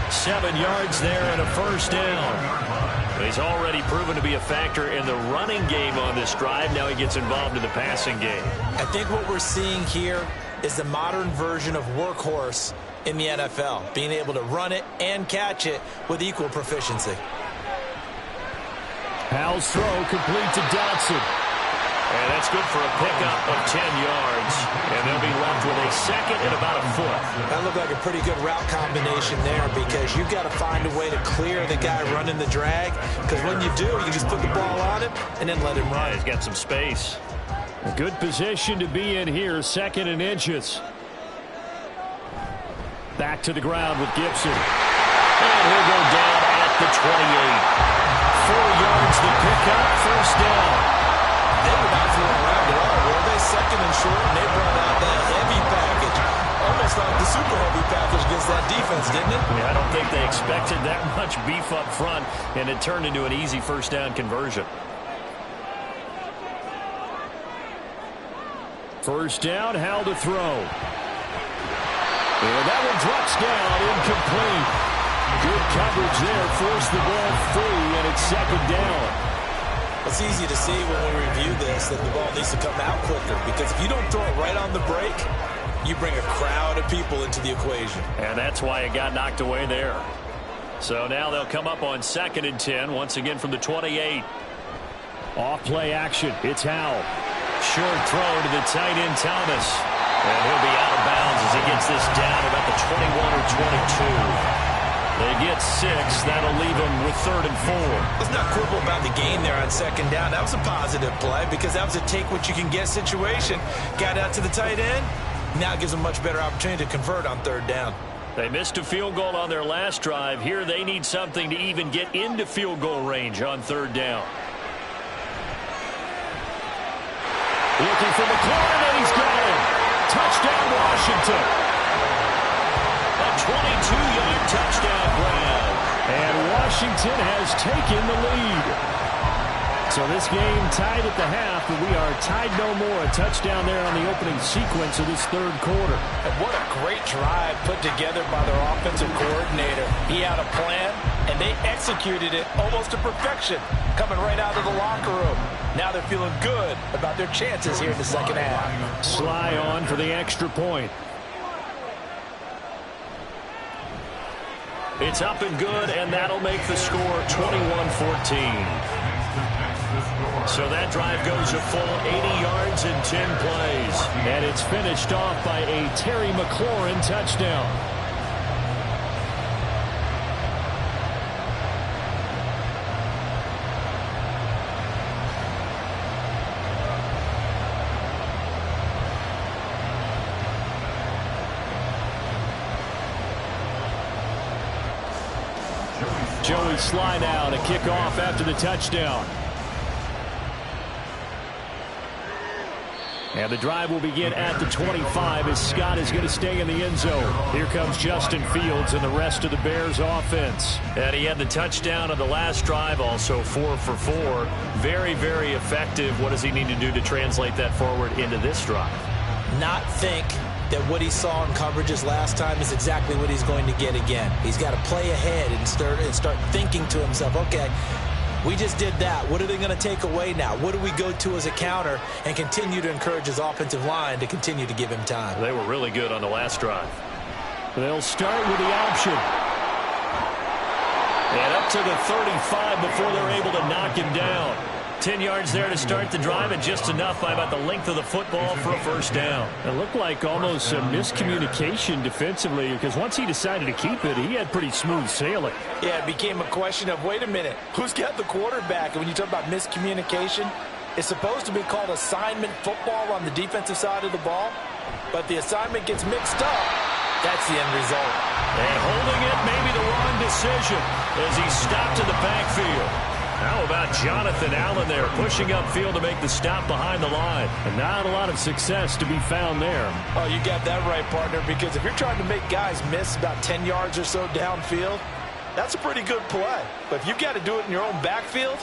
7 yards there and a first down. He's already proven to be a factor in the running game on this drive. Now he gets involved in the passing game. I think what we're seeing here is the modern version of workhorse in the NFL, being able to run it and catch it with equal proficiency. Howell's throw complete to Dotson. And that's good for a pickup of 10 yards. And they'll be left with a second and about a foot. That looked like a pretty good route combination there because you've got to find a way to clear the guy running the drag. Because when you do, you just put the ball on him and then let him run. Yeah, he's got some space. A good position to be in here, 2nd and inches. Back to the ground with Gibson. And he'll go down at the 28. 4 yards the pickup, first down. They were not throwing around at all, were they? 2nd and short, and they brought out that heavy package. Almost like the super heavy package against that defense, didn't it? Yeah, I don't think they expected that much beef up front, and it turned into an easy first down conversion. First down, Howell to throw. And that one drops down, incomplete. Good coverage there, forced the ball free, and it's 2nd down. It's easy to see when we review this that the ball needs to come out quicker because if you don't throw it right on the break, you bring a crowd of people into the equation. And that's why it got knocked away there. So now they'll come up on 2nd and 10, once again from the 28. Off play action, it's Howell. Short throw to the tight end Thomas. And he'll be out of bounds as he gets this down about the 21 or 22. They get 6. That'll leave them with 3rd and 4. Let's not quibble about the gain there on 2nd down. That was a positive play because that was a take-what-you-can-get situation. Got out to the tight end. Now it gives them a much better opportunity to convert on 3rd down. They missed a field goal on their last drive. Here they need something to even get into field goal range on 3rd down. Looking for McLaurin, and he's got him. Touchdown, Washington. A 22-yard touchdown grab. And Washington has taken the lead. So this game tied at the half, but we are tied no more. A touchdown there on the opening sequence of this third quarter. And what a great drive put together by their offensive coordinator. He had a plan, and they executed it almost to perfection, coming right out of the locker room. Now they're feeling good about their chances here in the second half. Sly on for the extra point. It's up and good, and that'll make the score 21-14. So that drive goes a full 80 yards in 10 plays. And it's finished off by a Terry McLaurin touchdown. Joey Sly now to kick off after the touchdown. And the drive will begin at the 25 as Scott is going to stay in the end zone. Here comes Justin Fields and the rest of the Bears offense. And he had the touchdown on the last drive, also 4 for 4. Very, very effective. What does he need to do to translate that forward into this drive? Not think that what he saw in coverages last time is exactly what he's going to get again. He's got to play ahead and start thinking to himself, okay, we just did that. What are they going to take away now? What do we go to as a counter? And continue to encourage his offensive line to continue to give him time. They were really good on the last drive. They'll start with the option. And up to the 35 before they're able to knock him down. 10 yards there to start the drive, and just enough by about the length of the football for a first down. It looked like almost a miscommunication defensively, because once he decided to keep it, he had pretty smooth sailing. Yeah, it became a question of, wait a minute, who's got the quarterback? And when you talk about miscommunication, it's supposed to be called assignment football on the defensive side of the ball, but the assignment gets mixed up. That's the end result. And holding it may be the wrong decision as he stopped in the backfield. How about Jonathan Allen there pushing upfield to make the stop behind the line? And not a lot of success to be found there. Oh, you got that right, partner, because if you're trying to make guys miss about 10 yards or so downfield, that's a pretty good play. But if you've got to do it in your own backfield,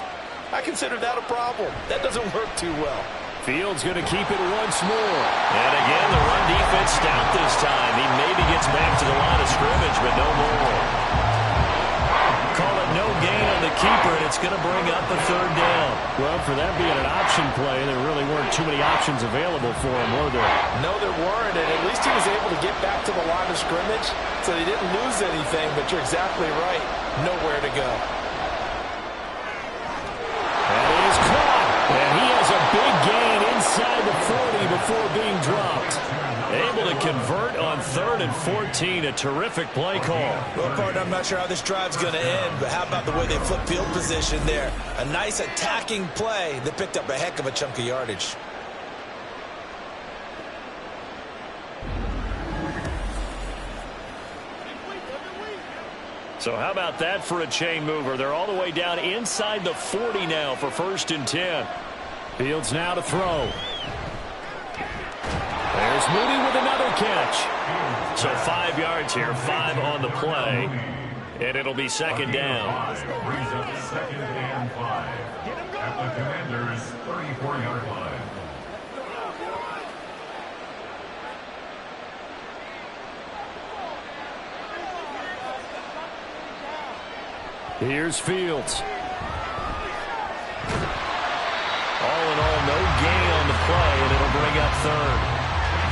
I consider that a problem. That doesn't work too well. Fields going to keep it once more. And again, the run defense stout this time. He maybe gets back to the line of scrimmage, but no more. Call it no gain on the keeper, and it's going to bring up a third down. Well, for that being an option play, there really weren't too many options available for him, were there? No, there weren't, and at least he was able to get back to the line of scrimmage, so he didn't lose anything, but you're exactly right. Nowhere to go. That is caught, and he has a big gain inside the 40 before being dropped. Able to convert on 3rd and 14. A terrific play call. Well, partner, I'm not sure how this drive's going to end, but how about the way they flip field position there? A nice attacking play that picked up a heck of a chunk of yardage. So how about that for a chain mover? They're all the way down inside the 40 now for 1st and 10. Fields now to throw. There's Moody with another catch. So 5 yards here, 5 on the play, and it'll be 2nd down. Brings up 2nd and 5 at the Commanders' 34-yard line. Here's Fields. All in all, no gain on the play, and it'll bring up 3rd.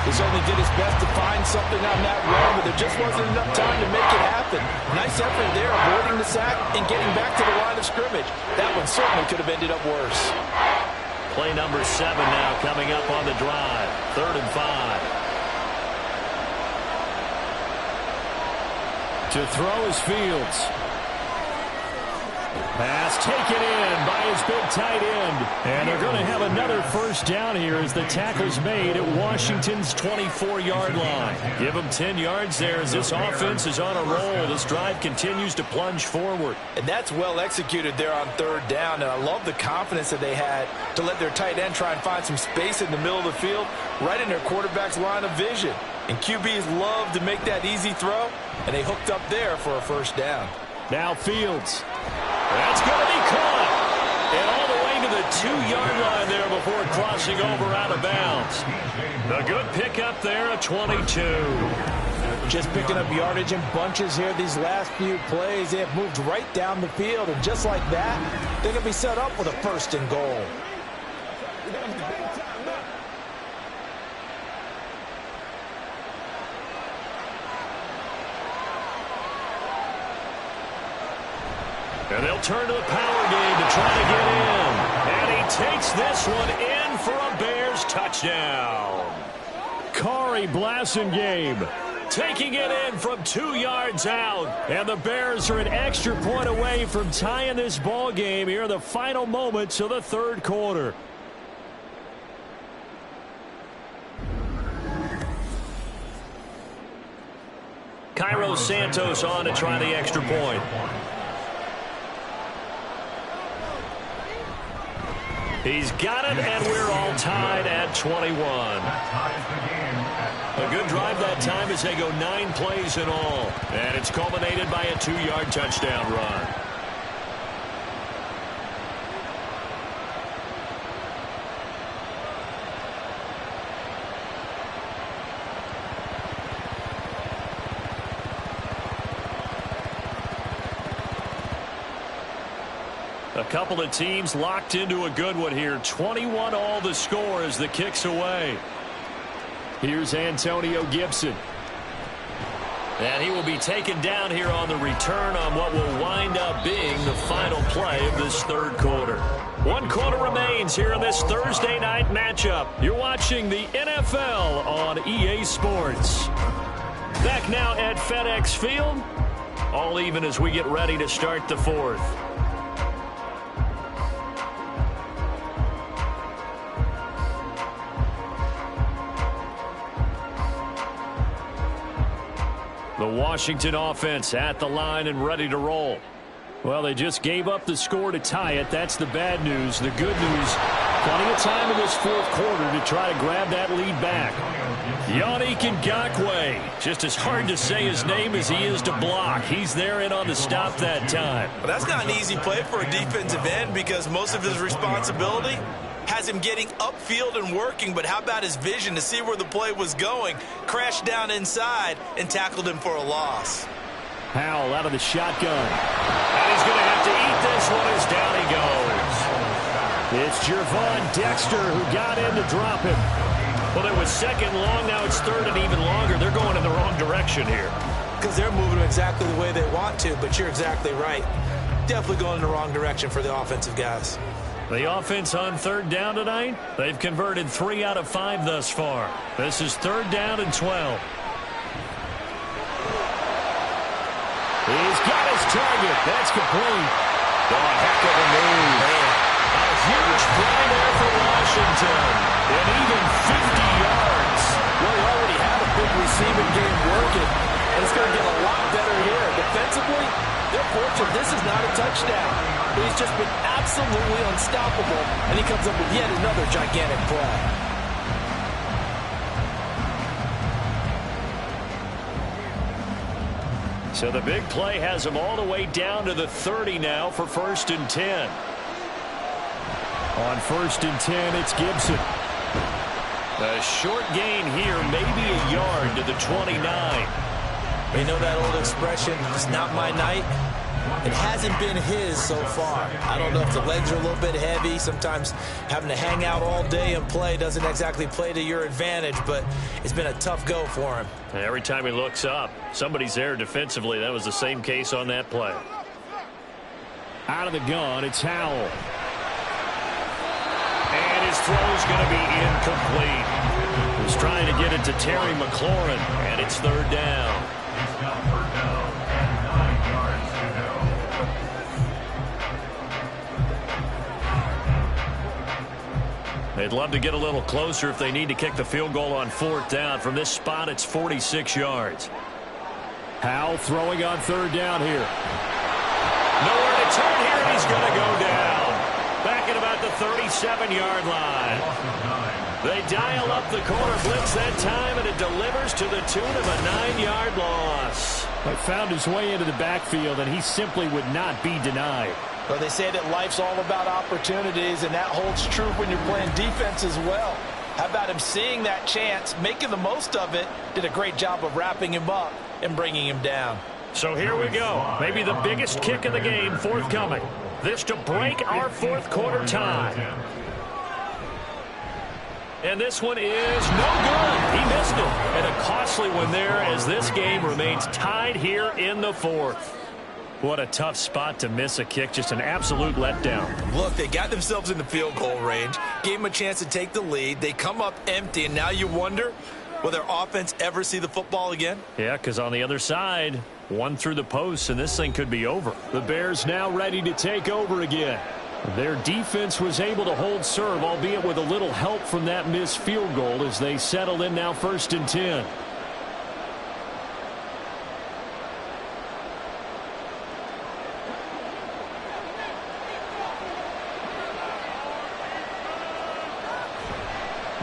He certainly did his best to find something on that run, but there just wasn't enough time to make it happen. Nice effort there, avoiding the sack and getting back to the line of scrimmage. That one certainly could have ended up worse. Play number 7 now coming up on the drive. 3rd and 5. To throw is Fields. Pass taken in by his big tight end. And they're going to have another first down here as the tackle's made at Washington's 24-yard line. Give them 10 yards there as this offense is on a roll. This drive continues to plunge forward. And that's well executed there on 3rd down. And I love the confidence that they had to let their tight end try and find some space in the middle of the field, right in their quarterback's line of vision. And QBs love to make that easy throw, and they hooked up there for a first down. Now Fields. That's going to be caught. And all the way to the 2-yard line there before crossing over out of bounds. A good pickup there at 22. Just picking up yardage in bunches here these last few plays. They have moved right down the field, and just like that, they're going to be set up with a 1st and goal. And they'll turn to the power game to try to get in. And he takes this one in for a Bears touchdown. Kari Blasingame taking it in from 2 yards out. And the Bears are an extra point away from tying this ball game here in the final moments of the 3rd quarter. Cairo Santos on to try the extra point. He's got it, and we're all tied at 21. A good drive that time as they go 9 plays in all. And it's culminated by a 2-yard touchdown run. A couple of teams locked into a good one here. 21 all the score as the kick's away. Here's Antonio Gibson. And he will be taken down here on the return on what will wind up being the final play of this 3rd quarter. 1 quarter remains here in this Thursday night matchup. You're watching the NFL on EA Sports. Back now at FedEx Field. All even as we get ready to start the 4th. The Washington offense at the line and ready to roll. Well, they just gave up the score to tie it. That's the bad news. The good news, plenty of time in this 4th quarter to try to grab that lead back. Yannick Ngakoue, just as hard to say his name as he is to block. He's there in on the stop that time. Well, that's not an easy play for a defensive end because most of his responsibility has him getting upfield and working, but how about his vision to see where the play was going? Crashed down inside and tackled him for a loss. Powell out of the shotgun. And he's going to have to eat this one as down he goes. It's Gervon Dexter who got in to drop him. Well, it was 2nd long. Now it's 3rd and even longer. They're going in the wrong direction here. Because they're moving exactly the way they want to, but you're exactly right. Definitely going in the wrong direction for the offensive guys. The offense on 3rd down tonight, they've converted 3 out of 5 thus far. This is 3rd down and 12. He's got his target. That's complete. Oh, heck of a move. A huge play there for Washington. And even 50 yards. Well, you already have a big receiving game working, and it's going to get a lot better here. Defensively, they're fortunate this is not a touchdown. But he's just been absolutely unstoppable, and he comes up with yet another gigantic play. So the big play has him all the way down to the 30 now for 1st and 10. On 1st and 10, it's Gibson. A short gain here, maybe a yard to the 29. You know that old expression, it's not my night? It hasn't been his so far. I don't know if the legs are a little bit heavy. Sometimes having to hang out all day and play doesn't exactly play to your advantage, but it's been a tough go for him. And every time he looks up, somebody's there defensively. That was the same case on that play. Out of the gun, it's Howell. And his throw's going to be incomplete. He's trying to get it to Terry McLaurin, and it's 3rd down. It's now 3rd down and 9 yards to go. They'd love to get a little closer if they need to kick the field goal on 4th down. From this spot, it's 46 yards. Howell throwing on 3rd down here. Nowhere to turn here, and he's going to go down. Back at about the 37-yard line. They dial up the corner blitz that time, and it delivers to the tune of a 9-yard loss. He found his way into the backfield, and he simply would not be denied. Well, they say that life's all about opportunities, and that holds true when you're playing defense as well. How about him seeing that chance, making the most of it, did a great job of wrapping him up and bringing him down. So here we go. Maybe the biggest kick of the game forthcoming. This to break our fourth quarter tie. And this one is no good. He missed it. And a costly one there as this game remains tied here in the fourth. What a tough spot to miss a kick. Just an absolute letdown. Look, they got themselves in the field goal range, gave them a chance to take the lead. They come up empty, and now you wonder, will their offense ever see the football again? Yeah, because on the other side, one through the post, and this thing could be over. The Bears now ready to take over again. Their defense was able to hold serve, albeit with a little help from that missed field goal as they settle in now 1st and 10.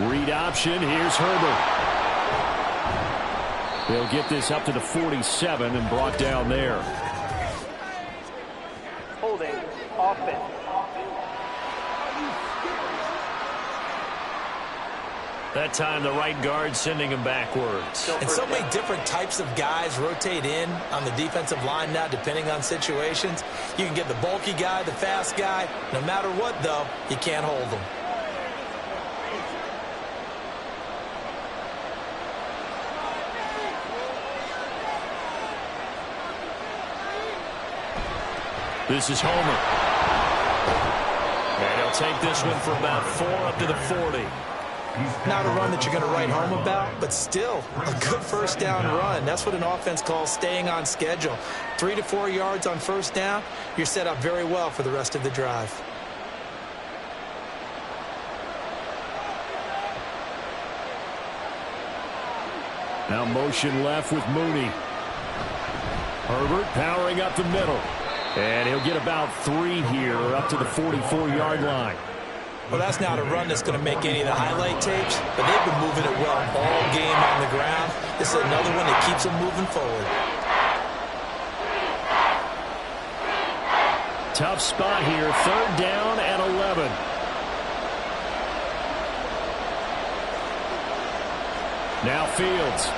Read option. Here's Herbert. They'll get this up to the 47 and brought down there. Holding. Offense. That time the right guard sending him backwards. And so many different types of guys rotate in on the defensive line now, depending on situations. You can get the bulky guy, the fast guy. No matter what, though, you can't hold them. This is Homer. And he'll take this one for about 4 up to the 40. Not a run that you're going to write home about, but still a good first down run. That's what an offense calls staying on schedule. 3 to 4 yards on first down, you're set up very well for the rest of the drive. Now motion left with Mooney. Herbert powering up the middle. And he'll get about 3 here up to the 44-yard line. Well, that's not a run that's going to make any of the highlight tapes, but they've been moving it well all game on the ground. This is another one that keeps them moving forward. Tough spot here. 3rd down and 11. Now Fields.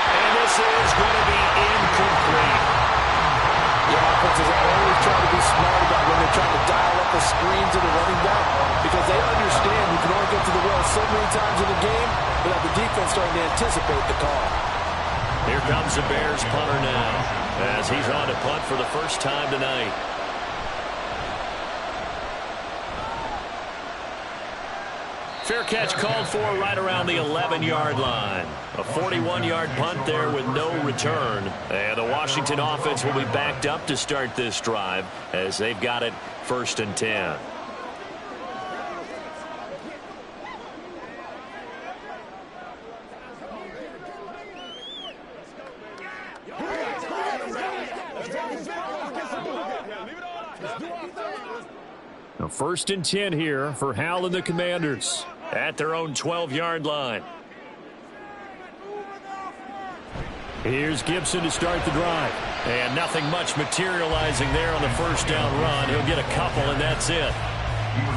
And this is going to be incomplete. The offenses always try to be smart about when they're trying to dial up a screen to the running back because they understand you can only get to the well so many times in the game without the defense starting to anticipate the call. Here comes the Bears punter now as he's on to punt for the first time tonight. Fair catch called for right around the 11-yard line. A 41-yard punt there with no return. And the Washington offense will be backed up to start this drive as they've got it 1st and 10. Now 1st and 10 here for Hal and the Commanders at their own 12-yard line. Here's Gibson to start the drive. And nothing much materializing there on the first down run. He'll get a couple, and that's it.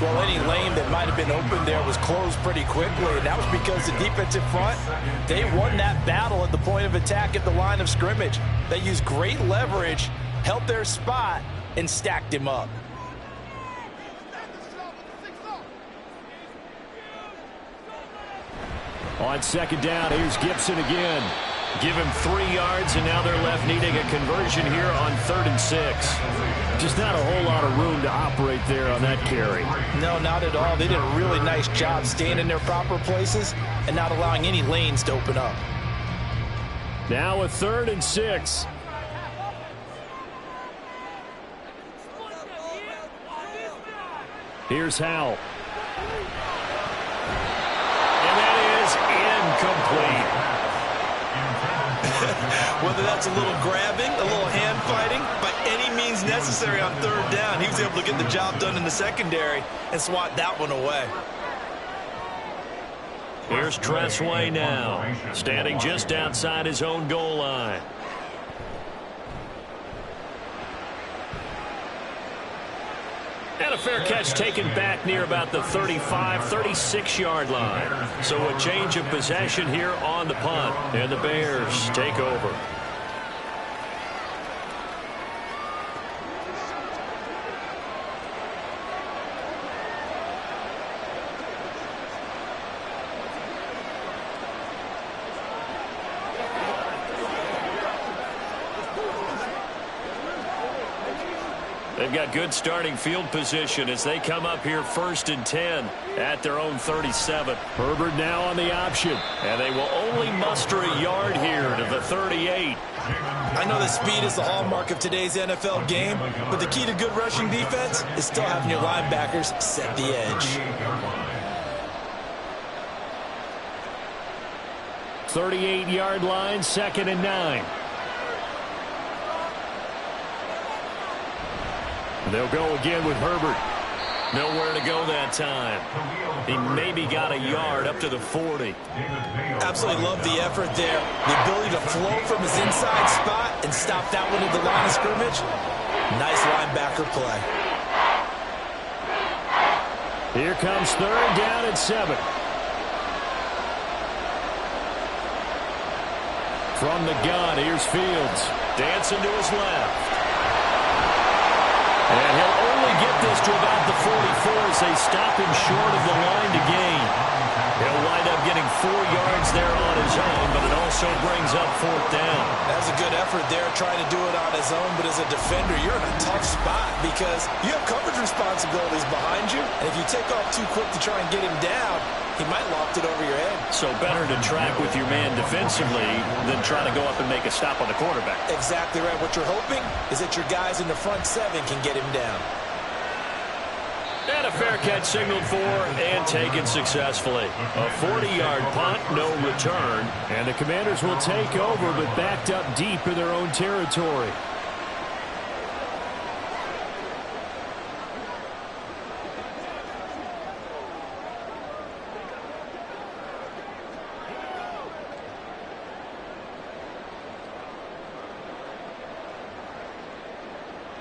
Well, any lane that might have been open there was closed pretty quickly, and that was because the defensive front, they won that battle at the point of attack at the line of scrimmage. They used great leverage, held their spot, and stacked him up. On 2nd down, here's Gibson again. Give him 3 yards, and now they're left needing a conversion here on 3rd and 6. Just not a whole lot of room to operate there on that carry. No, not at all. They did a really nice job staying in their proper places and not allowing any lanes to open up. Now a 3rd and 6. Here's Howell. And that is incomplete. Whether that's a little grabbing, a little hand fighting, by any means necessary on 3rd down, he was able to get the job done in the secondary and swat that one away. Here's Tressway now, standing just outside his own goal line. And a fair catch taken back near about the 35, 36-yard line. So a change of possession here on the punt. And the Bears take over. They've got good starting field position as they come up here 1st and 10 at their own 37. Herbert now on the option, and they will only muster a yard here to the 38. I know that speed is the hallmark of today's NFL game, but the key to good rushing defense is still having your linebackers set the edge. 38-yard line, 2nd and 9. They'll go again with Herbert. Nowhere to go that time. He maybe got a yard up to the 40. Absolutely love the effort there. The ability to flow from his inside spot and stop that one at the line of scrimmage. Nice linebacker play. Here comes 3rd down and 7. From the gun, here's Fields. Dancing to his left. And he'll only get this to about the 44 as they stop him short of the line to gain. He'll wind up getting 4 yards there on his own, but it also brings up 4th down. That's a good effort there, trying to do it on his own, but as a defender, you're in a tough spot because you have coverage responsibilities behind you, and if you take off too quick to try and get him down, he might loft it over your head. So better to track with your man defensively than try to go up and make a stop on the quarterback. Exactly right. What you're hoping is that your guys in the front 7 can get him down. And a fair catch signaled for and taken successfully. A 40-yard punt, no return. And the Commanders will take over, but backed up deep in their own territory.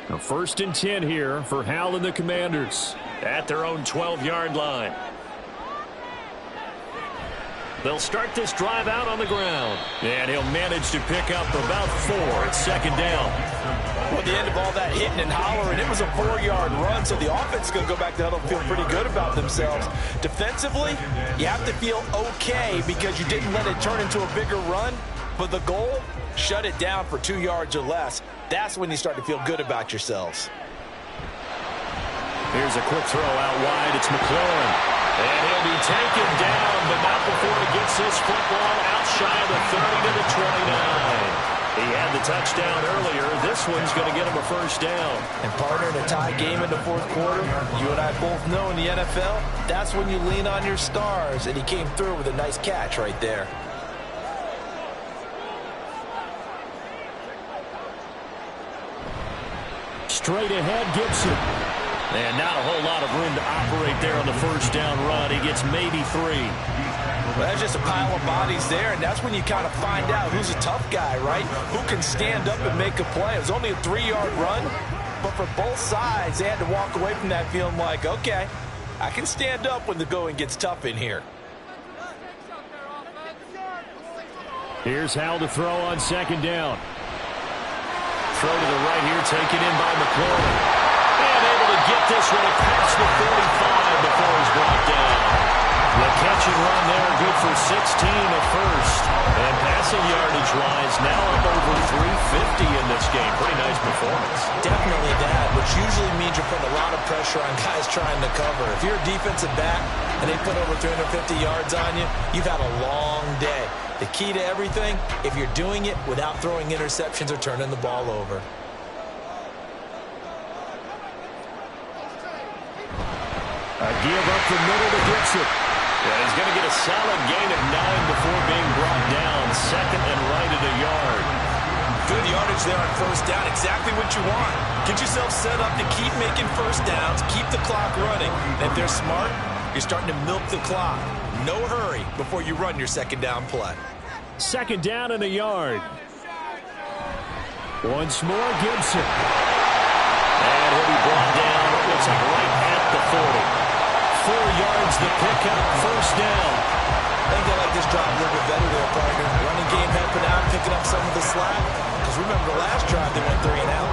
Now 1st and 10 here for Hal and the Commanders at their own 12-yard line. They'll start this drive out on the ground. And he'll manage to pick up about 4 at 2nd down. Well, at the end of all that hitting and hollering, it was a 4-yard run, so the offense is going to go back to huddle and feel pretty good about themselves. Defensively, you have to feel okay because you didn't let it turn into a bigger run, but the goal, shut it down for 2 yards or less. That's when you start to feel good about yourselves. Here's a quick throw out wide. It's McLaurin. And he'll be taken down, but not before he gets this football out shy of the 30 to the 29. He had the touchdown earlier. This one's going to get him a 1st down. And partner, in a tie game in the 4th quarter, you and I both know in the NFL, that's when you lean on your stars. And he came through with a nice catch right there. Straight ahead, Gibson. And not a whole lot of room to operate there on the 1st down run. He gets maybe 3. Well, that's just a pile of bodies there, and that's when you kind of find out who's a tough guy, right? Who can stand up and make a play. It was only a 3-yard run, but for both sides, they had to walk away from that feeling like, okay, I can stand up when the going gets tough in here. Here's Hal to throw on 2nd down. Throw to the right here, taken in by McLaurin. And able to get this one across the 45 before he's brought down. The catch and run there, good for 16 at first. And passing yardage-wise, now up over 350 in this game. Pretty nice performance. Definitely that, which usually means you're putting a lot of pressure on guys trying to cover. If you're a defensive back and they put over 350 yards on you, you've had a long day. The key to everything, if you're doing it without throwing interceptions or turning the ball over. A give up the middle to Gibson. And he's going to get a solid gain of 9 before being brought down. 2nd and right at a yard. Good yardage there on 1st down. Exactly what you want. Get yourself set up to keep making 1st downs, keep the clock running. And if they're smart, you're starting to milk the clock. No hurry before you run your 2nd down play. 2nd down and a yard. Once more, Gibson. And he'll be brought down. Looks like right 4 yards the pickup, first down. I think they like this drive a little bit better there, partner. Running game helping out, picking up some of the slack. Because remember the last drive, they went 3 and out.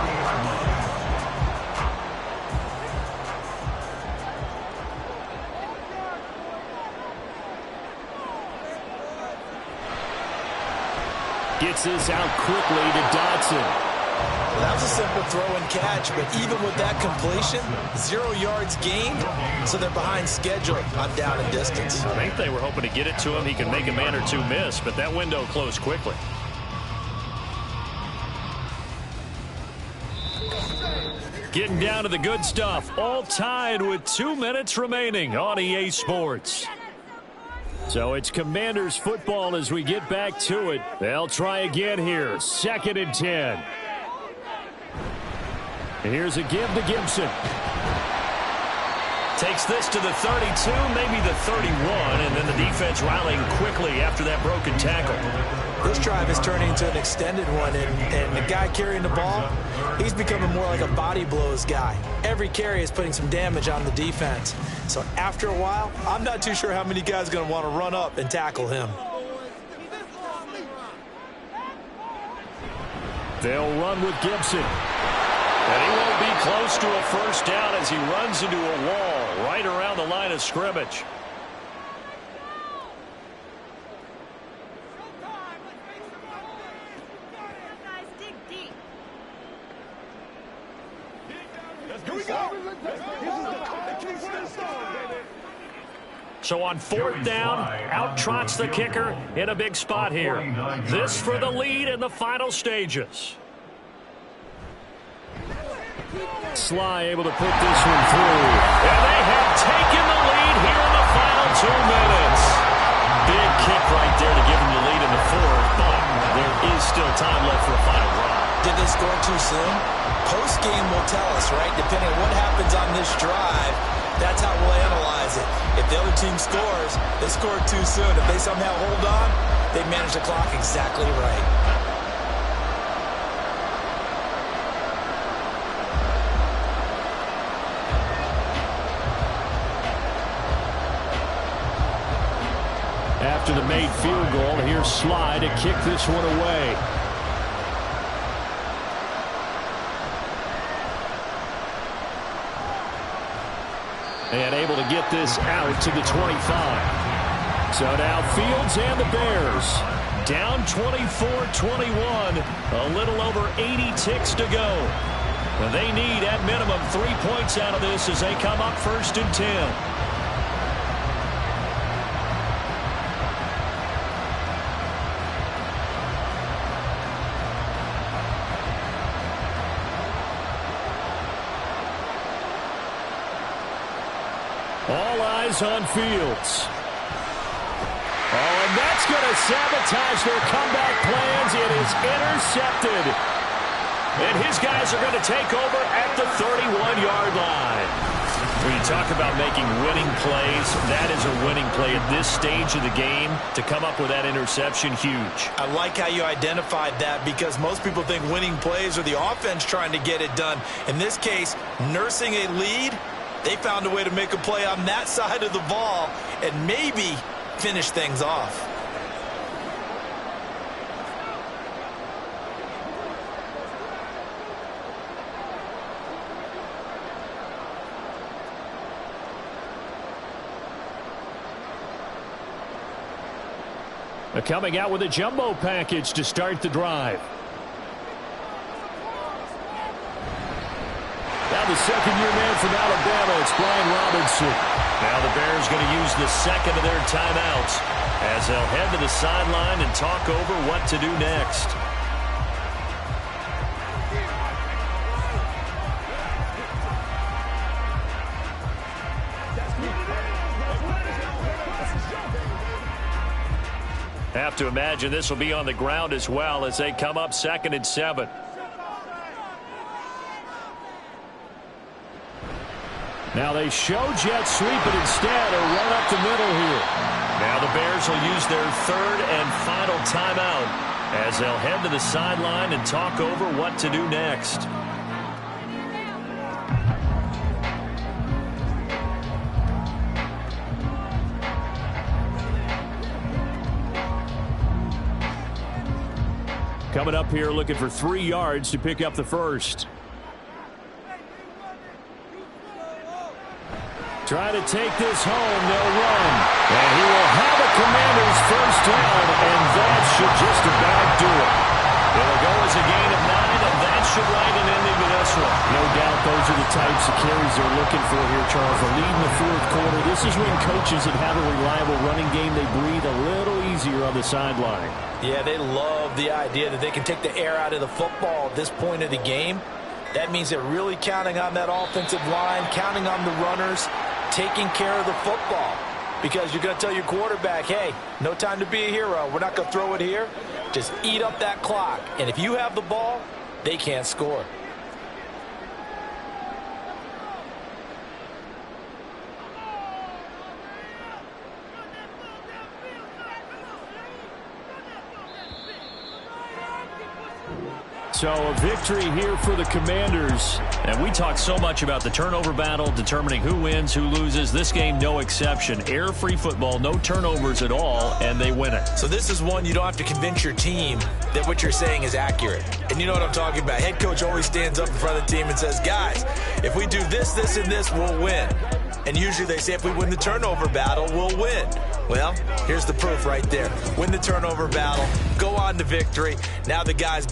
Gets this out quickly to Dodson. Well, that was a simple throw and catch, but even with that completion, 0 yards gained, so they're behind schedule on down and distance. I think they were hoping to get it to him. He could make a man or two miss, but that window closed quickly. Getting down to the good stuff, all tied with 2 minutes remaining on EA Sports. So it's Commanders football as we get back to it. They'll try again here, 2nd and 10. And here's a give to Gibson. Takes this to the 32, maybe the 31, and then the defense rallying quickly after that broken tackle. This drive is turning into an extended one, and the guy carrying the ball, he's becoming more like a body blows guy. Every carry is putting some damage on the defense. So after a while, I'm not too sure how many guys are going to want to run up and tackle him. They'll run with Gibson. And he won't be close to a first down as he runs into a wall right around the line of scrimmage. Here we go. So on 4th down, out trots the kicker in a big spot here. This for the lead in the final stages. Sly able to put this one through. And they have taken the lead here in the final 2 minutes. Big kick right there to give them the lead in the 4th, but there is still time left for a final drive. Did they score too soon? Post-game will tell us, right? Depending on what happens on this drive, that's how we'll analyze it. If the other team scores, they scored too soon. If they somehow hold on, they manage the clock exactly right. After the made field goal, here's Sly to kick this one away. And able to get this out to the 25. So now Fields and the Bears down 24-21. A little over 80 ticks to go. And they need at minimum 3 points out of this as they come up 1st and 10. All eyes on Fields. Oh, and that's going to sabotage their comeback plans. It is intercepted. And his guys are going to take over at the 31-yard line. When you talk about making winning plays, that is a winning play at this stage of the game. To come up with that interception, huge. I like how you identified that because most people think winning plays are the offense trying to get it done. In this case, nursing a lead, they found a way to make a play on that side of the ball and maybe finish things off. They're coming out with a jumbo package to start the drive. Now the second-year man from Alabama, it's Brian Robinson. Now the Bears going to use the second of their timeouts as they'll head to the sideline and talk over what to do next. Have to imagine this will be on the ground as well as they come up 2nd and 7. Now they show jet sweep, but instead a run up the middle here. Now the Bears will use their 3rd and final timeout as they'll head to the sideline and talk over what to do next. Coming up here looking for 3 yards to pick up the first. Try to take this home. They'll run. And he will have a Commanders first down, and that should just about do it. It'll go as a gain of 9, and that should write an ending to this one. No doubt those are the types of carries they're looking for here, Charles. They're leading the fourth quarter. This is when coaches that have a reliable running game, they breathe a little easier on the sideline. Yeah, they love the idea that they can take the air out of the football at this point of the game. That means they're really counting on that offensive line, counting on the runners, taking care of the football. Because you're going to tell your quarterback, hey, no time to be a hero. We're not going to throw it here. Just eat up that clock. And if you have the ball, they can't score. So a victory here for the Commanders. And we talk so much about the turnover battle, determining who wins, who loses. This game, no exception. Error-free football, no turnovers at all, and they win it. So this is one you don't have to convince your team that what you're saying is accurate. And you know what I'm talking about. Head coach always stands up in front of the team and says, guys, if we do this, this, and this, we'll win. And usually they say if we win the turnover battle, we'll win. Well, here's the proof right there. Win the turnover battle, go on to victory. Now the guys